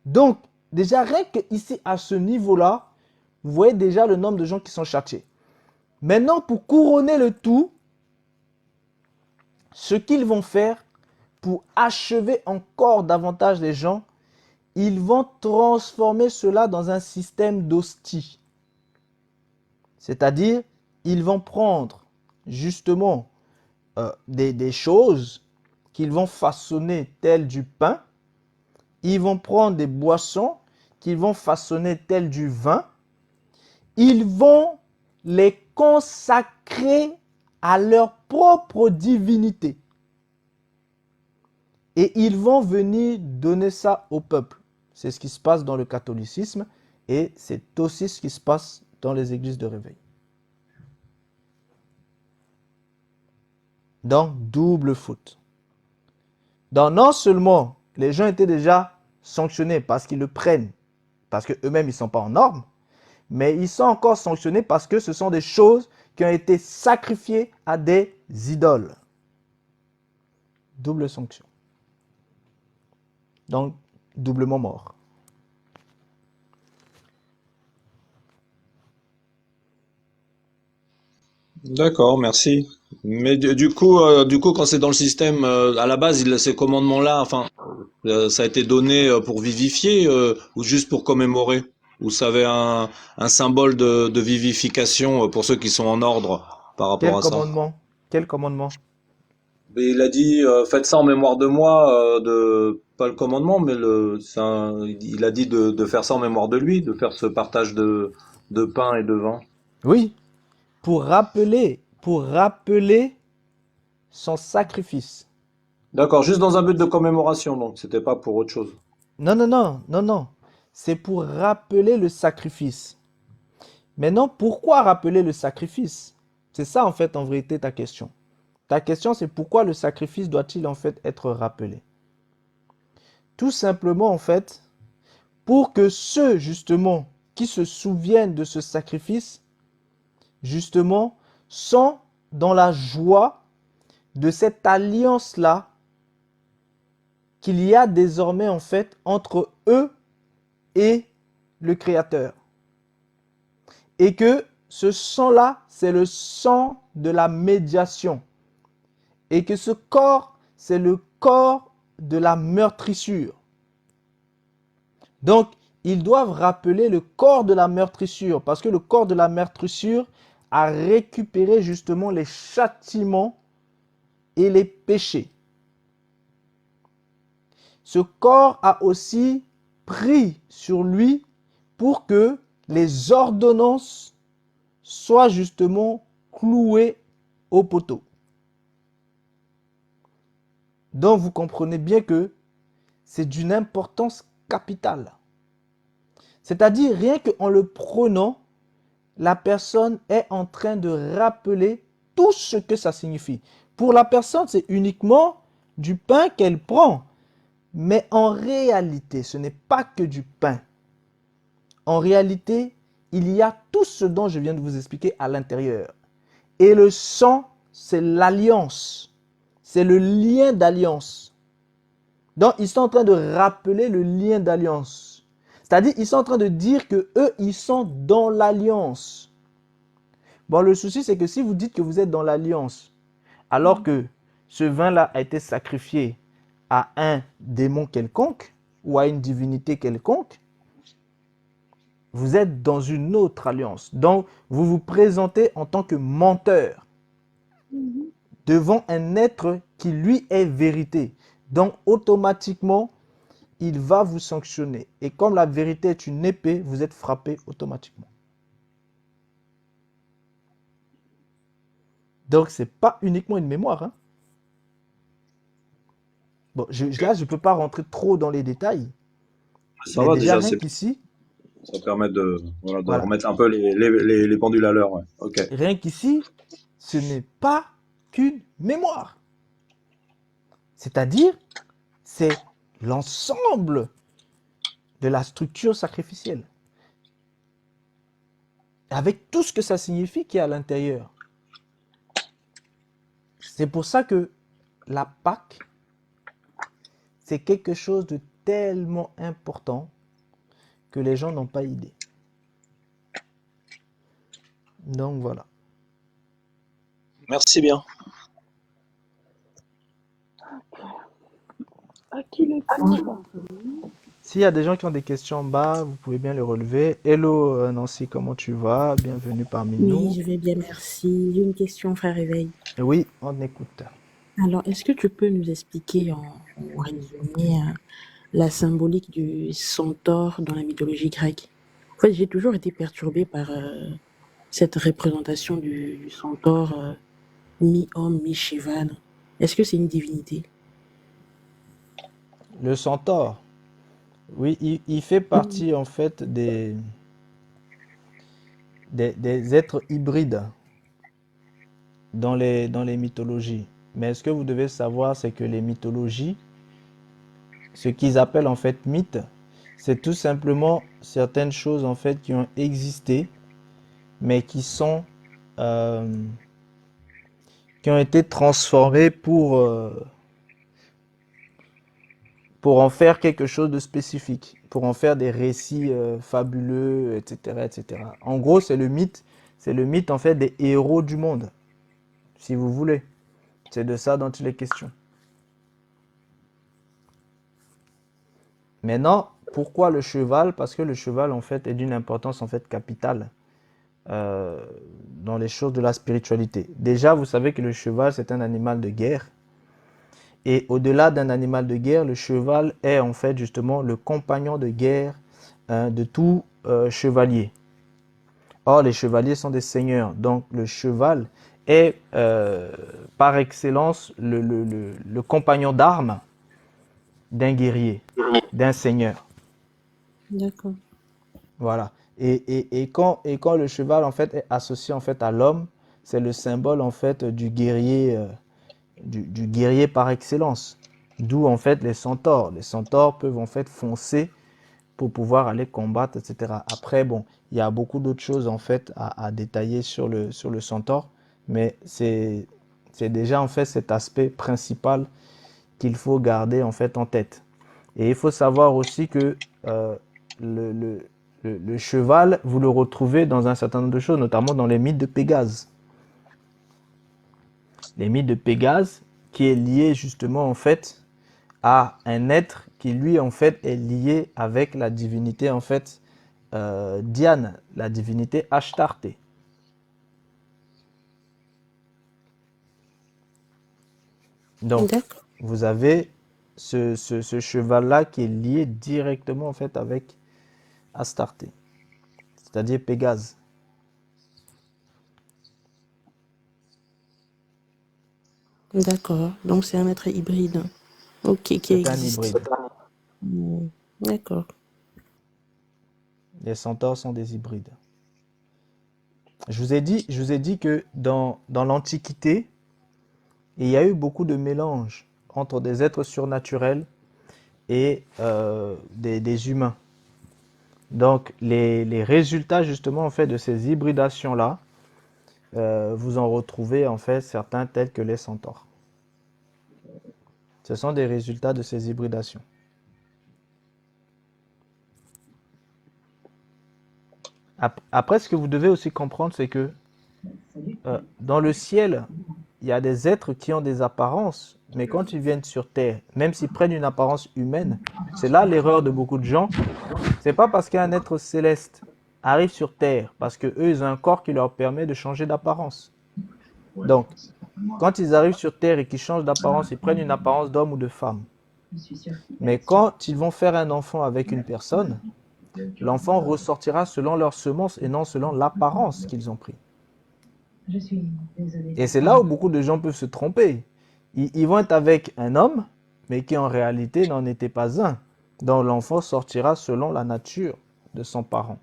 Donc, déjà, rien qu'ici, à ce niveau-là, vous voyez déjà le nombre de gens qui sont châtiés. Maintenant, pour couronner le tout, ce qu'ils vont faire pour achever encore davantage les gens, ils vont transformer cela dans un système d'hostie. C'est-à-dire, ils vont prendre justement des choses qu'ils vont façonner telles du pain, ils vont prendre des boissons qu'ils vont façonner telles du vin, ils vont les consacrer à leur propre divinité. Et ils vont venir donner ça au peuple. C'est ce qui se passe dans le catholicisme et c'est aussi ce qui se passe dans les églises de réveil. Donc, double faute. Donc, non seulement les gens étaient déjà sanctionnés parce qu'ils le prennent, parce qu'eux-mêmes ils ne sont pas en norme, mais ils sont encore sanctionnés parce que ce sont des choses qui ont été sacrifiées à des idoles. Double sanction. Donc, doublement mort. D'accord, merci. Mais du coup, quand c'est dans le système, à la base, ces commandements-là, enfin, ça a été donné pour vivifier ou juste pour commémorer? Ou ça avait un symbole de vivification pour ceux qui sont en ordre par rapport Quel à ça? commandement? Quel commandement? Mais il a dit faites ça en mémoire de moi, de pas le commandement, mais il a dit de faire ça en mémoire de lui, de faire ce partage de pain et de vin. Oui, pour rappeler son sacrifice. D'accord, juste dans un but de commémoration, donc c'était pas pour autre chose. Non, non, non, non, non. C'est pour rappeler le sacrifice. Maintenant, pourquoi rappeler le sacrifice? C'est ça en fait en vérité ta question. Ta question c'est pourquoi le sacrifice doit-il en fait être rappelé? Tout simplement en fait pour que ceux justement qui se souviennent de ce sacrifice justement sont dans la joie de cette alliance-là qu'il y a désormais en fait entre eux et le Créateur. Et que ce sang-là, c'est le sang de la médiation. Et que ce corps, c'est le corps de la meurtrissure. Donc, ils doivent rappeler le corps de la meurtrissure, parce que le corps de la meurtrissure a récupéré justement les châtiments et les péchés. ce corps a aussi pris sur lui pour que les ordonnances soient justement clouées au poteau. Donc vous comprenez bien que c'est d'une importance capitale. C'est-à-dire, rien qu'en le prenant, la personne est en train de rappeler tout ce que ça signifie. Pour la personne, c'est uniquement du pain qu'elle prend. Mais en réalité, ce n'est pas que du pain. En réalité, il y a tout ce dont je viens de vous expliquer à l'intérieur. Et le sang, c'est l'alliance. C'est le lien d'alliance. Donc, ils sont en train de rappeler le lien d'alliance. C'est-à-dire, ils sont en train de dire que eux, ils sont dans l'alliance. Bon, le souci, c'est que si vous dites que vous êtes dans l'alliance, alors que ce vin-là a été sacrifié à un démon quelconque ou à une divinité quelconque, vous êtes dans une autre alliance. Donc, vous vous présentez en tant que menteur devant un être qui, lui, est vérité. Donc, automatiquement, il va vous sanctionner. Et comme la vérité est une épée, vous êtes frappé automatiquement. Donc, ce n'est pas uniquement une mémoire. Hein. Bon, là, je ne peux pas rentrer trop dans les détails. Ça Mais va déjà, déjà, rien qu'ici, ça permet de voilà. remettre un peu les pendules à l'heure. Ouais. Ok. Rien qu'ici, ce n'est pas qu'une mémoire. C'est-à-dire, c'est l'ensemble de la structure sacrificielle. Avec tout ce que ça signifie qui est à l'intérieur. C'est pour ça que la Pâque, c'est quelque chose de tellement important que les gens n'ont pas idée. Donc voilà. Merci bien. À qui le tour? S'il y a des gens qui ont des questions en bas, vous pouvez bien les relever. Hello Nancy, comment tu vas? Bienvenue parmi Oui, nous. je vais bien, merci. J'ai une question, frère Éveil. Oui, on écoute. Alors, est-ce que tu peux nous expliquer en résumé la symbolique du centaure dans la mythologie grecque? En fait, j'ai toujours été perturbée par cette représentation du centaure mi-homme, mi-cheval. Est-ce que c'est une divinité? Le centaure, oui, il fait partie en fait des êtres hybrides dans les mythologies. Mais ce que vous devez savoir, c'est que les mythologies, ce qu'ils appellent en fait mythes, c'est tout simplement certaines choses en fait qui ont existé, mais euh, qui ont été transformées pour en faire quelque chose de spécifique, pour en faire des récits fabuleux, etc., etc. En gros, c'est le mythe en fait des héros du monde, si vous voulez. C'est de ça dont il est question. Maintenant, pourquoi le cheval? Parce que le cheval en fait est d'une importance en fait capitale euh, dans les choses de la spiritualité. Déjà, vous savez que le cheval c'est un animal de guerre. Et au-delà d'un animal de guerre, le cheval est en fait justement le compagnon de guerre de tout chevalier. Or, les chevaliers sont des seigneurs. Donc, le cheval est par excellence le compagnon d'armes d'un guerrier, d'un seigneur. D'accord. Voilà. Et quand le cheval en fait est associé en fait à l'homme, c'est le symbole en fait du guerrier par excellence. D'où en fait les centaures. Les centaures peuvent en fait foncer pour pouvoir aller combattre, etc. Après, bon, il y a beaucoup d'autres choses en fait à détailler sur le centaure, mais c'est déjà en fait cet aspect principal qu'il faut garder en fait en tête. Et il faut savoir aussi que le, le, le cheval, vous le retrouvez dans un certain nombre de choses, notamment dans les mythes de Pégase. Les mythes de Pégase, qui est lié justement en fait à un être qui lui en fait est lié avec la divinité en fait Diane, la divinité Ashtarté. Donc D'accord. vous avez ce cheval-là qui est lié directement en fait avec Astarté, c'est-à-dire Pégase. D'accord. Donc c'est un être hybride. Ok, qui C'est un existe. hybride. D'accord. Les centaures sont des hybrides. Je vous ai dit que dans l'Antiquité, il y a eu beaucoup de mélanges entre des êtres surnaturels et des humains. Donc les résultats justement en fait de ces hybridations-là, vous en retrouvez en fait certains tels que les centaures. Ce sont des résultats de ces hybridations. Après, ce que vous devez aussi comprendre, c'est que dans le ciel, il y a des êtres qui ont des apparences, mais quand ils viennent sur Terre, même s'ils prennent une apparence humaine, c'est là l'erreur de beaucoup de gens. C'est pas parce qu'un être céleste arrive sur Terre, parce que eux, ils ont un corps qui leur permet de changer d'apparence. Donc, quand ils arrivent sur Terre et qu'ils changent d'apparence, ils prennent une apparence d'homme ou de femme. Mais quand ils vont faire un enfant avec une personne, l'enfant ressortira selon leur semence et non selon l'apparence qu'ils ont pris. Et c'est là où beaucoup de gens peuvent se tromper. Ils vont être avec un homme, mais qui en réalité n'en était pas un. Donc l'enfant sortira selon la nature de son parent.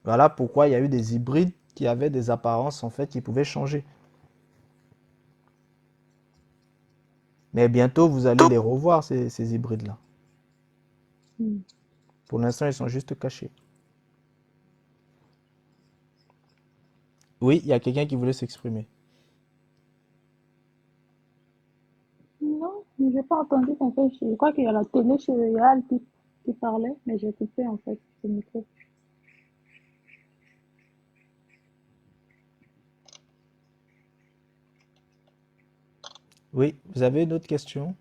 Voilà pourquoi il y a eu des hybrides qui avaient des apparences en fait qui pouvaient changer. Mais bientôt vous allez les revoir ces hybrides-là. Mm. Pour l'instant ils sont juste cachés. Oui, il y a quelqu'un qui voulait s'exprimer. Non, j'ai pas entendu qu'en fait, je crois qu'il y a la télé chez Réal qui parlait, mais j'ai coupé en fait le micro. Oui, vous avez une autre question?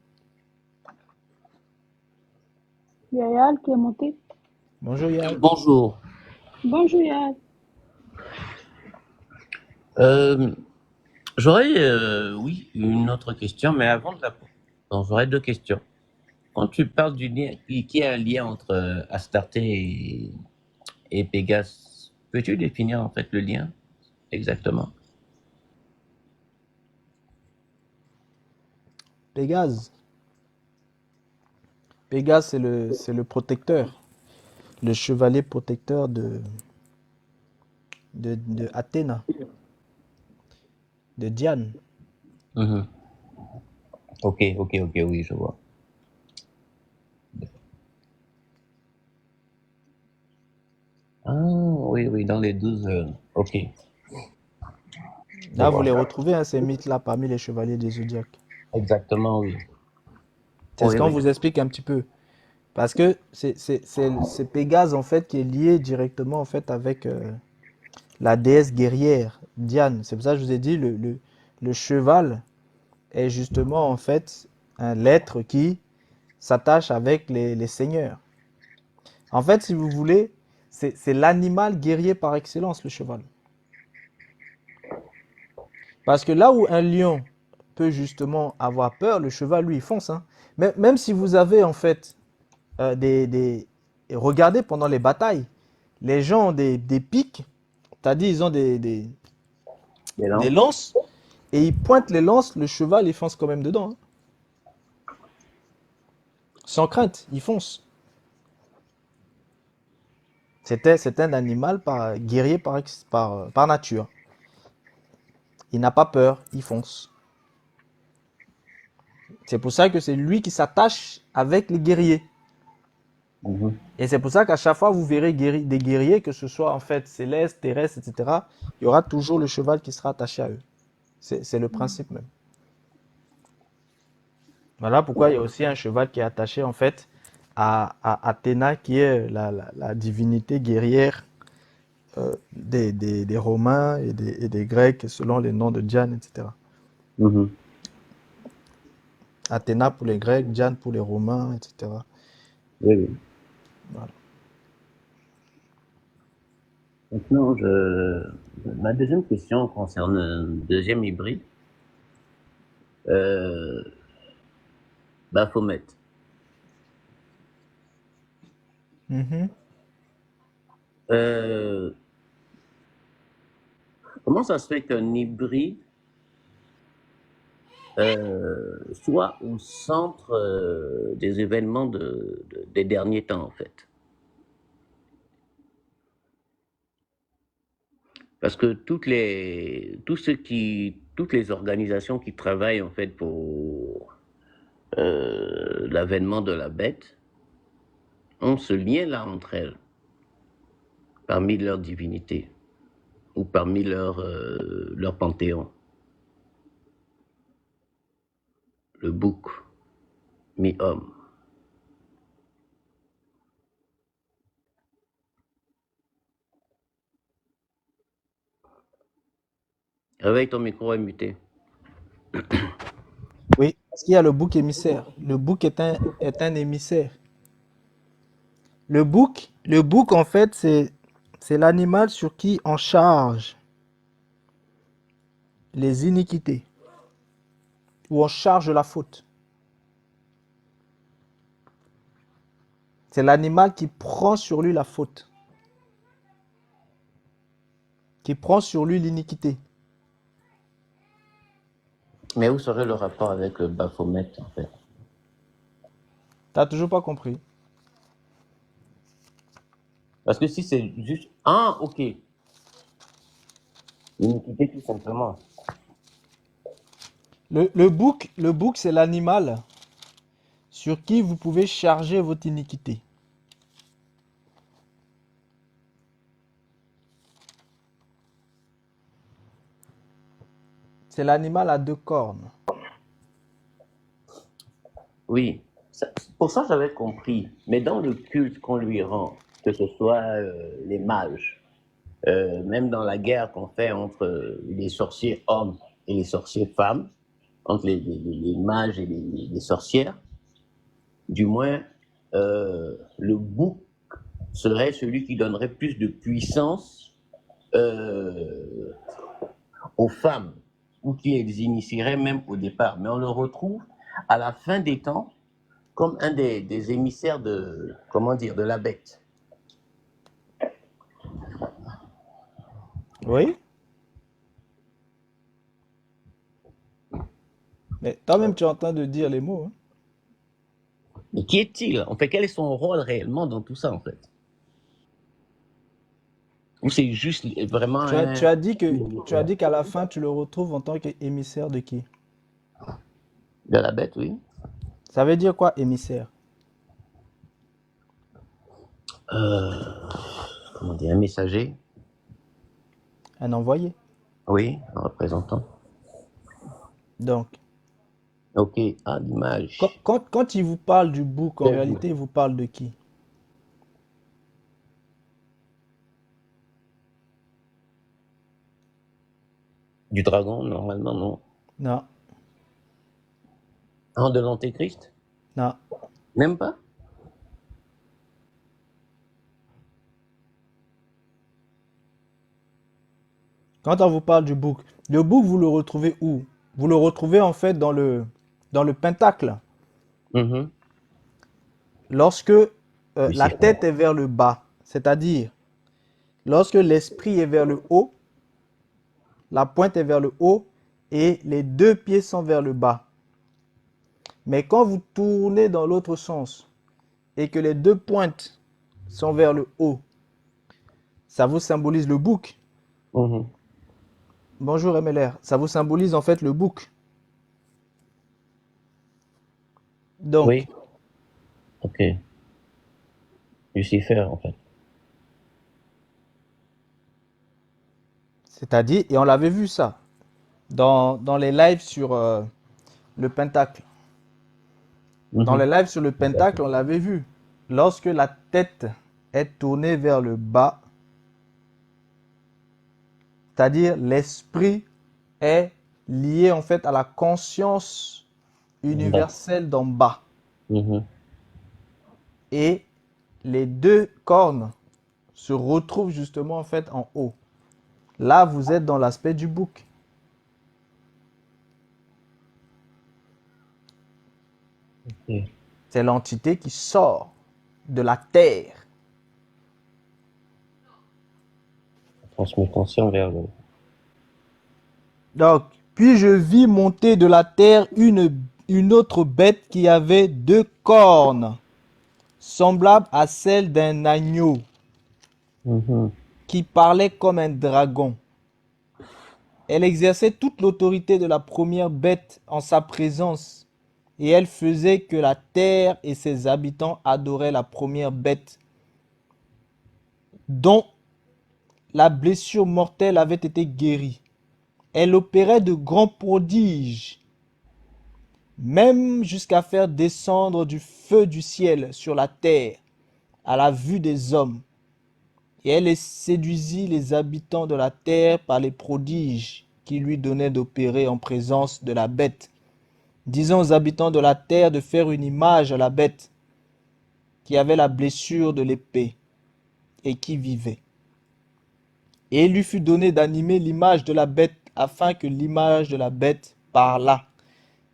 Il y a Réal qui est monté. Bonjour Yael. Bonjour. Bonjour Réal. Euh, J'aurais, oui, une autre question, mais avant de la bon, j'aurais deux questions. Quand tu parles du lien, qui a un lien entre Astarté et Pégase, peux-tu définir en fait le lien exactement? Pégase. Pégase, c'est le protecteur, le chevalier protecteur de Athéna, de Diane. Mhm. Ok, oui, je vois. Ah, oui, dans les 12. Ok, je Là, vous vois. les retrouvez, hein, ces mythes-là, parmi les chevaliers des zodiaques. Exactement, oui. C'est ce Oui, qu'on oui. vous explique un petit peu. Parce que c'est Pégase, en fait, qui est lié directement, en fait, avec la déesse guerrière, Diane. C'est pour ça que je vous ai dit, le cheval est justement, en fait, l'être qui s'attache avec les seigneurs. En fait, si vous voulez, c'est l'animal guerrier par excellence, le cheval. Parce que là où un lion peut justement avoir peur, le cheval, lui, il fonce. Hein. Même si vous avez en fait regardez pendant les batailles, les gens ont des pics, c'est-à-dire ils ont Et des non? lances, et ils pointent les lances, le cheval, il fonce quand même dedans. Hein. Sans crainte, il fonce. C'est un animal guerrier par nature. Il n'a pas peur, il fonce. C'est pour ça que c'est lui qui s'attache avec les guerriers. Mhm. Et c'est pour ça qu'à chaque fois, vous verrez des guerriers, que ce soit en fait célestes, terrestres, etc., il y aura toujours le cheval qui sera attaché à eux. C'est le principe même. Voilà pourquoi il y a aussi un cheval qui est attaché en fait à Athéna, qui est la divinité guerrière des Romains et des Grecs, selon les noms de Diane, etc. Mhm. Athéna pour les Grecs, Diane pour les Romains, etc. Oui, oui. Voilà. Maintenant, ma deuxième question concerne un deuxième hybride. Euh, Baphomet. Mhm. Euh, comment ça se fait qu'un hybride soit au centre des événements des derniers temps, en fait? Parce que toutes les organisations qui travaillent en fait pour l'avènement de la bête ont ce lien-là entre elles, parmi leurs divinités ou parmi leur panthéon. Le bouc, mi-homme. Réveille ton micro est muté. Oui, parce qu'il y a le bouc émissaire. Le bouc est un émissaire. Le bouc en fait, c'est l'animal sur qui on charge les iniquités, ou on charge la faute. C'est l'animal qui prend sur lui la faute, qui prend sur lui l'iniquité. Mais où serait le rapport avec le Baphomet en fait? T'as toujours pas compris. Parce que si c'est juste... Ah, ok. L'iniquité tout simplement. Le bouc, c'est l'animal sur qui vous pouvez charger votre iniquité. C'est l'animal à deux cornes. Oui, pour ça j'avais compris. Mais dans le culte qu'on lui rend, que ce soit les mages, même dans la guerre qu'on fait entre les sorciers hommes et les sorciers femmes, entre les mages et les sorcières, du moins, le bouc serait celui qui donnerait plus de puissance euh, aux femmes, ou qui les initierait même au départ. Mais on le retrouve à la fin des temps comme un des émissaires de, comment dire, de la bête. Oui. Mais toi-même, tu es en train de dire les mots. Hein. Mais qui est-il? En fait, quel est son rôle réellement dans tout ça, en fait? Ou c'est juste vraiment Tu as dit qu'à la fin, tu le retrouves en tant qu'émissaire de qui? de la bête, oui. Ça veut dire quoi, émissaire? Euh, comment dire, un messager? Un envoyé. Oui, un représentant. Donc, Ok, ah, l'image. quand il vous parle du bouc, en réalité, il vous parle de qui? Du dragon, normalement, non. Non, Ah, de l'antéchrist? non. Même pas? Quand on vous parle du bouc, le bouc, vous le retrouvez où? Vous le retrouvez en fait dans le pentacle. Mhm. Lorsque la Lucifer. tête est vers le bas, c'est-à-dire lorsque l'esprit est vers le haut, la pointe est vers le haut et les deux pieds sont vers le bas. Mais quand vous tournez dans l'autre sens et que les deux pointes sont vers le haut, ça vous symbolise le bouc. Mhm. Bonjour MLR, ça vous symbolise en fait le bouc. Donc, Oui, ok. Lucifer, en fait. c'est-à-dire, et on l'avait vu ça dans les lives sur le pentacle. Dans Mhm. les lives sur le pentacle, on l'avait vu. Lorsque la tête est tournée vers le bas, c'est-à-dire l'esprit est lié en fait à la conscience Bas. universelle d'en bas. Mhm. Et les deux cornes se retrouvent justement en fait en haut. Là, vous êtes dans l'aspect du bouc. Ok. C'est l'entité qui sort de la terre. Transmutation vers le... Donc, puis je vis monter de la terre une autre bête qui avait 2 cornes, semblables à celles d'un agneau, Mhm. qui parlait comme un dragon. Elle exerçait toute l'autorité de la première bête en sa présence, et elle faisait que la terre et ses habitants adoraient la première bête, dont la blessure mortelle avait été guérie. Elle opérait de grands prodiges, même jusqu'à faire descendre du feu du ciel sur la terre à la vue des hommes. Et elle séduisit les habitants de la terre par les prodiges qu'il lui donnait d'opérer en présence de la bête, disant aux habitants de la terre de faire une image à la bête qui avait la blessure de l'épée et qui vivait. Et il lui fut donné d'animer l'image de la bête afin que l'image de la bête parlât,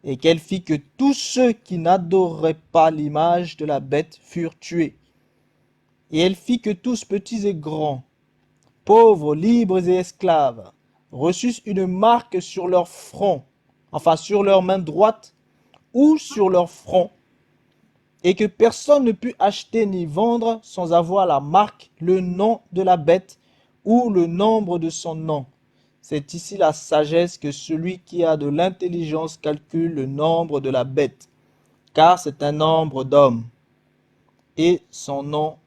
et qu'elle fit que tous ceux qui n'adoraient pas l'image de la bête furent tués. Et elle fit que tous, petits et grands, pauvres, libres et esclaves, reçussent une marque sur leur front, enfin sur leur main droite ou sur leur front, et que personne ne put acheter ni vendre sans avoir la marque, le nom de la bête ou le nombre de son nom. C'est ici la sagesse que celui qui a de l'intelligence calcule le nombre de la bête, car c'est un nombre d'hommes, et son nom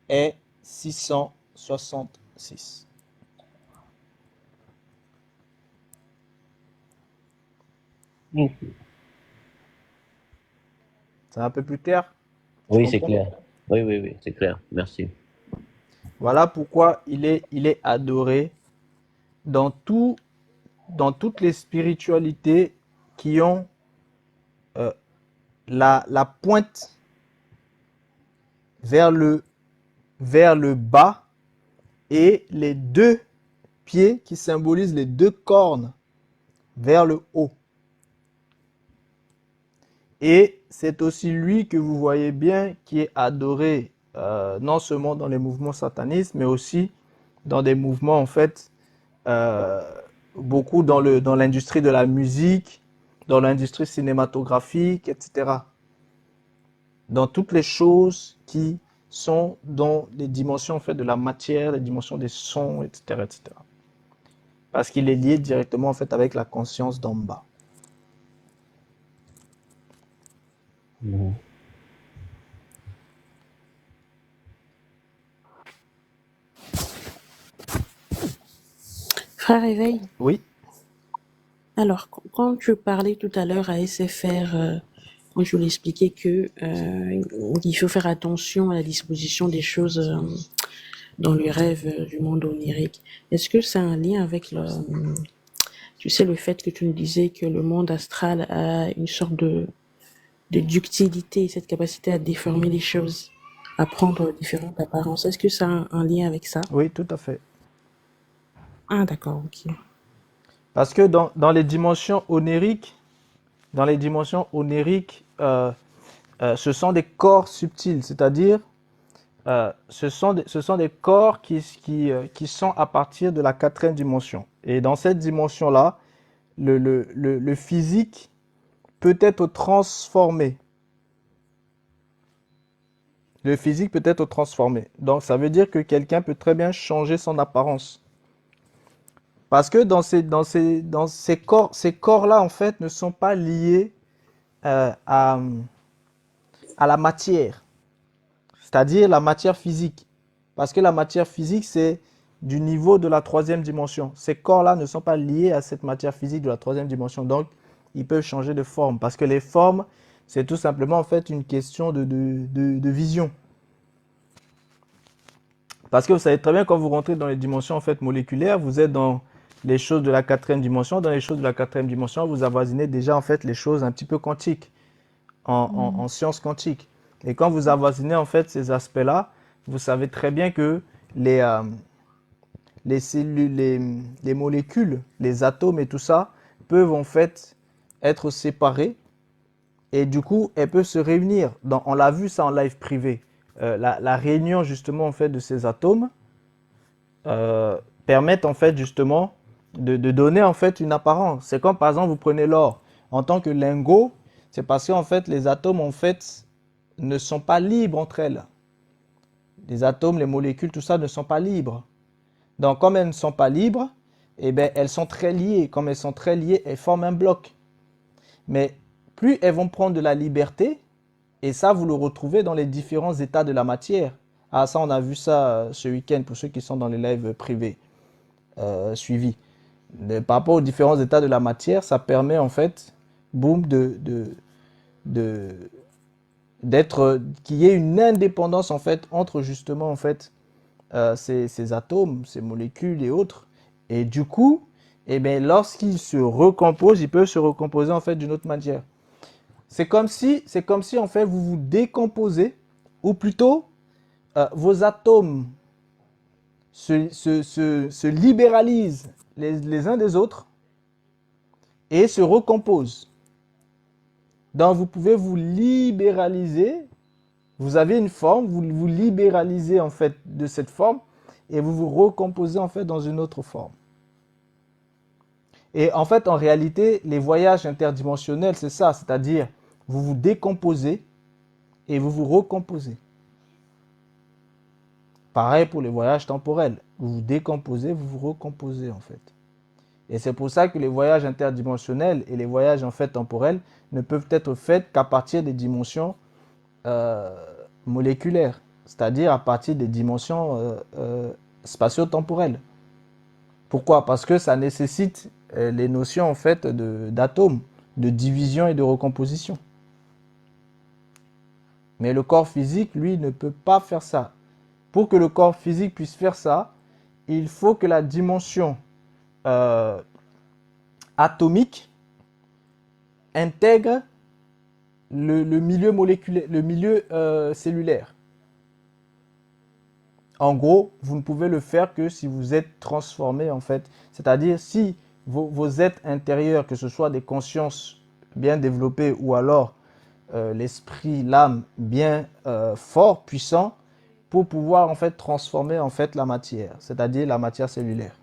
est 666. Mhm. C'est un peu plus clair? Tu Oui, c'est comprends? clair. Oui, oui, oui, c'est clair. Merci. Voilà pourquoi il est adoré dans dans toutes les spiritualités qui ont euh, la pointe vers vers le bas et les 2 pieds qui symbolisent les 2 cornes vers le haut. Et c'est aussi lui que vous voyez bien qui est adoré non seulement dans les mouvements satanistes, mais aussi dans des mouvements en fait euh, beaucoup dans l'industrie de la musique, dans l'industrie cinématographique, etc. Dans toutes les choses qui sont dans les dimensions en fait de la matière, les dimensions des sons, etc., etc. Parce qu'il est lié directement en fait avec la conscience d'en bas. Mhm. Frère Éveil, Oui, alors, quand tu parlais tout à l'heure à SFR, quand je voulais expliquer que il faut faire attention à la disposition des choses dans le rêve du monde onirique, est-ce que c'est un lien avec tu sais, le fait que tu nous disais que le monde astral a une sorte de ductilité, cette capacité à déformer les choses, à prendre différentes apparences. Est-ce que ça a un lien avec ça? oui, tout à fait. Ah, d'accord, ok. Parce que dans les dimensions onériques, ce sont des corps subtils, c'est-à-dire ce sont des corps qui sont à partir de la 4e dimension. Et dans cette dimension-là, le physique peut être transformé. Le physique peut être transformé. Donc ça veut dire que quelqu'un peut très bien changer son apparence. Parce que dans ces corps-là, en fait, ne sont pas liés euh, à, à la matière, c'est-à-dire la matière physique. Parce que la matière physique, c'est du niveau de la 3e dimension. Ces corps-là ne sont pas liés à cette matière physique de la 3e dimension. Donc, ils peuvent changer de forme. Parce que les formes, c'est tout simplement en fait une question de vision. Parce que vous savez très bien, quand vous rentrez dans les dimensions en fait moléculaires, vous êtes dans les choses de la 4e dimension. Dans les choses de la 4e dimension, vous avoisinez déjà en fait les choses un petit peu quantiques, en sciences quantiques. Et quand vous avoisinez en fait ces aspects-là, vous savez très bien que les, euh, les cellules, les molécules, les atomes et tout ça peuvent en fait être séparés et du coup, elles peuvent se réunir. On l'a vu ça en live privé. La réunion justement en fait de ces atomes permettent en fait justement de donner en fait une apparence. C'est comme par exemple vous prenez l'or en tant que lingot, c'est parce qu'en fait les atomes en fait ne sont pas libres entre elles. Les atomes, les molécules, tout ça ne sont pas libres. Donc comme elles ne sont pas libres, eh bien, elles sont très liées. Comme elles sont très liées, elles forment un bloc. Mais plus elles vont prendre de la liberté, et ça vous le retrouvez dans les différents états de la matière. Ah ça on a vu ça ce week-end pour ceux qui sont dans les lives privés suivis. Par rapport aux différents états de la matière, ça permet en fait, boum, de, d'être, qu'il y ait une indépendance en fait entre justement en fait ces atomes, ces molécules et autres. Et du coup, eh bien, lorsqu'ils se recomposent, ils peuvent se recomposer en fait d'une autre manière. C'est comme si en fait vous vous décomposez, ou plutôt vos atomes se libéralisent les uns des autres et se recomposent. Donc vous pouvez vous libéraliser, vous avez une forme, vous vous libéralisez en fait de cette forme et vous vous recomposez en fait dans une autre forme. Et en fait, en réalité, les voyages interdimensionnels, c'est ça, c'est-à-dire vous vous décomposez et vous vous recomposez. Pareil pour les voyages temporels, vous vous décomposez, vous vous recomposez en fait. Et c'est pour ça que les voyages interdimensionnels et les voyages en fait temporels ne peuvent être faits qu'à partir des dimensions moléculaires, c'est-à-dire à partir des dimensions spatio-temporelles. Pourquoi? Parce que ça nécessite les notions en fait d'atomes, de division et de recomposition. Mais le corps physique, lui, ne peut pas faire ça. Pour que le corps physique puisse faire ça, il faut que la dimension atomique intègre le milieu moléculaire, le milieu cellulaire. En gros, vous ne pouvez le faire que si vous êtes transformé en fait. C'est-à-dire si vos êtres intérieurs, que ce soit des consciences bien développées ou alors l'esprit, l'âme bien fort, puissant, pour pouvoir en fait transformer en fait la matière, c'est-à-dire la matière cellulaire.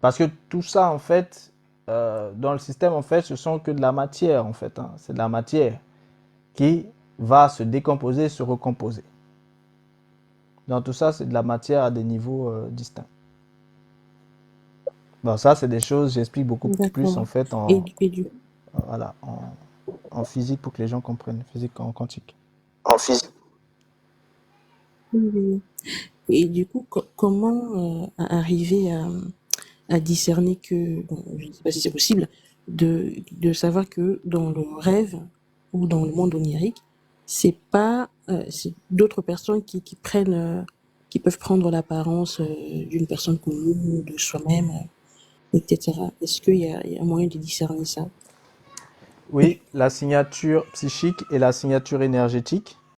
Parce que tout ça en fait, dans le système en fait, ce sont que de la matière en fait. Hein. C'est de la matière qui va se décomposer, se recomposer. Donc tout ça, c'est de la matière à des niveaux distincts. Bon, ça, c'est des choses, j'explique beaucoup plus en fait voilà, en physique pour que les gens comprennent, physique en quantique. En physique. Oui. Et du coup, comment arriver à discerner que, bon, je ne sais pas si c'est possible, de savoir que dans le rêve ou dans le monde onirique, c'est pas, c'est d'autres personnes qui prennent, qui peuvent prendre l'apparence d'une personne commune, de soi-même, etc. Est-ce qu'il y a un moyen de discerner ça? Oui, la signature psychique et la signature énergétique.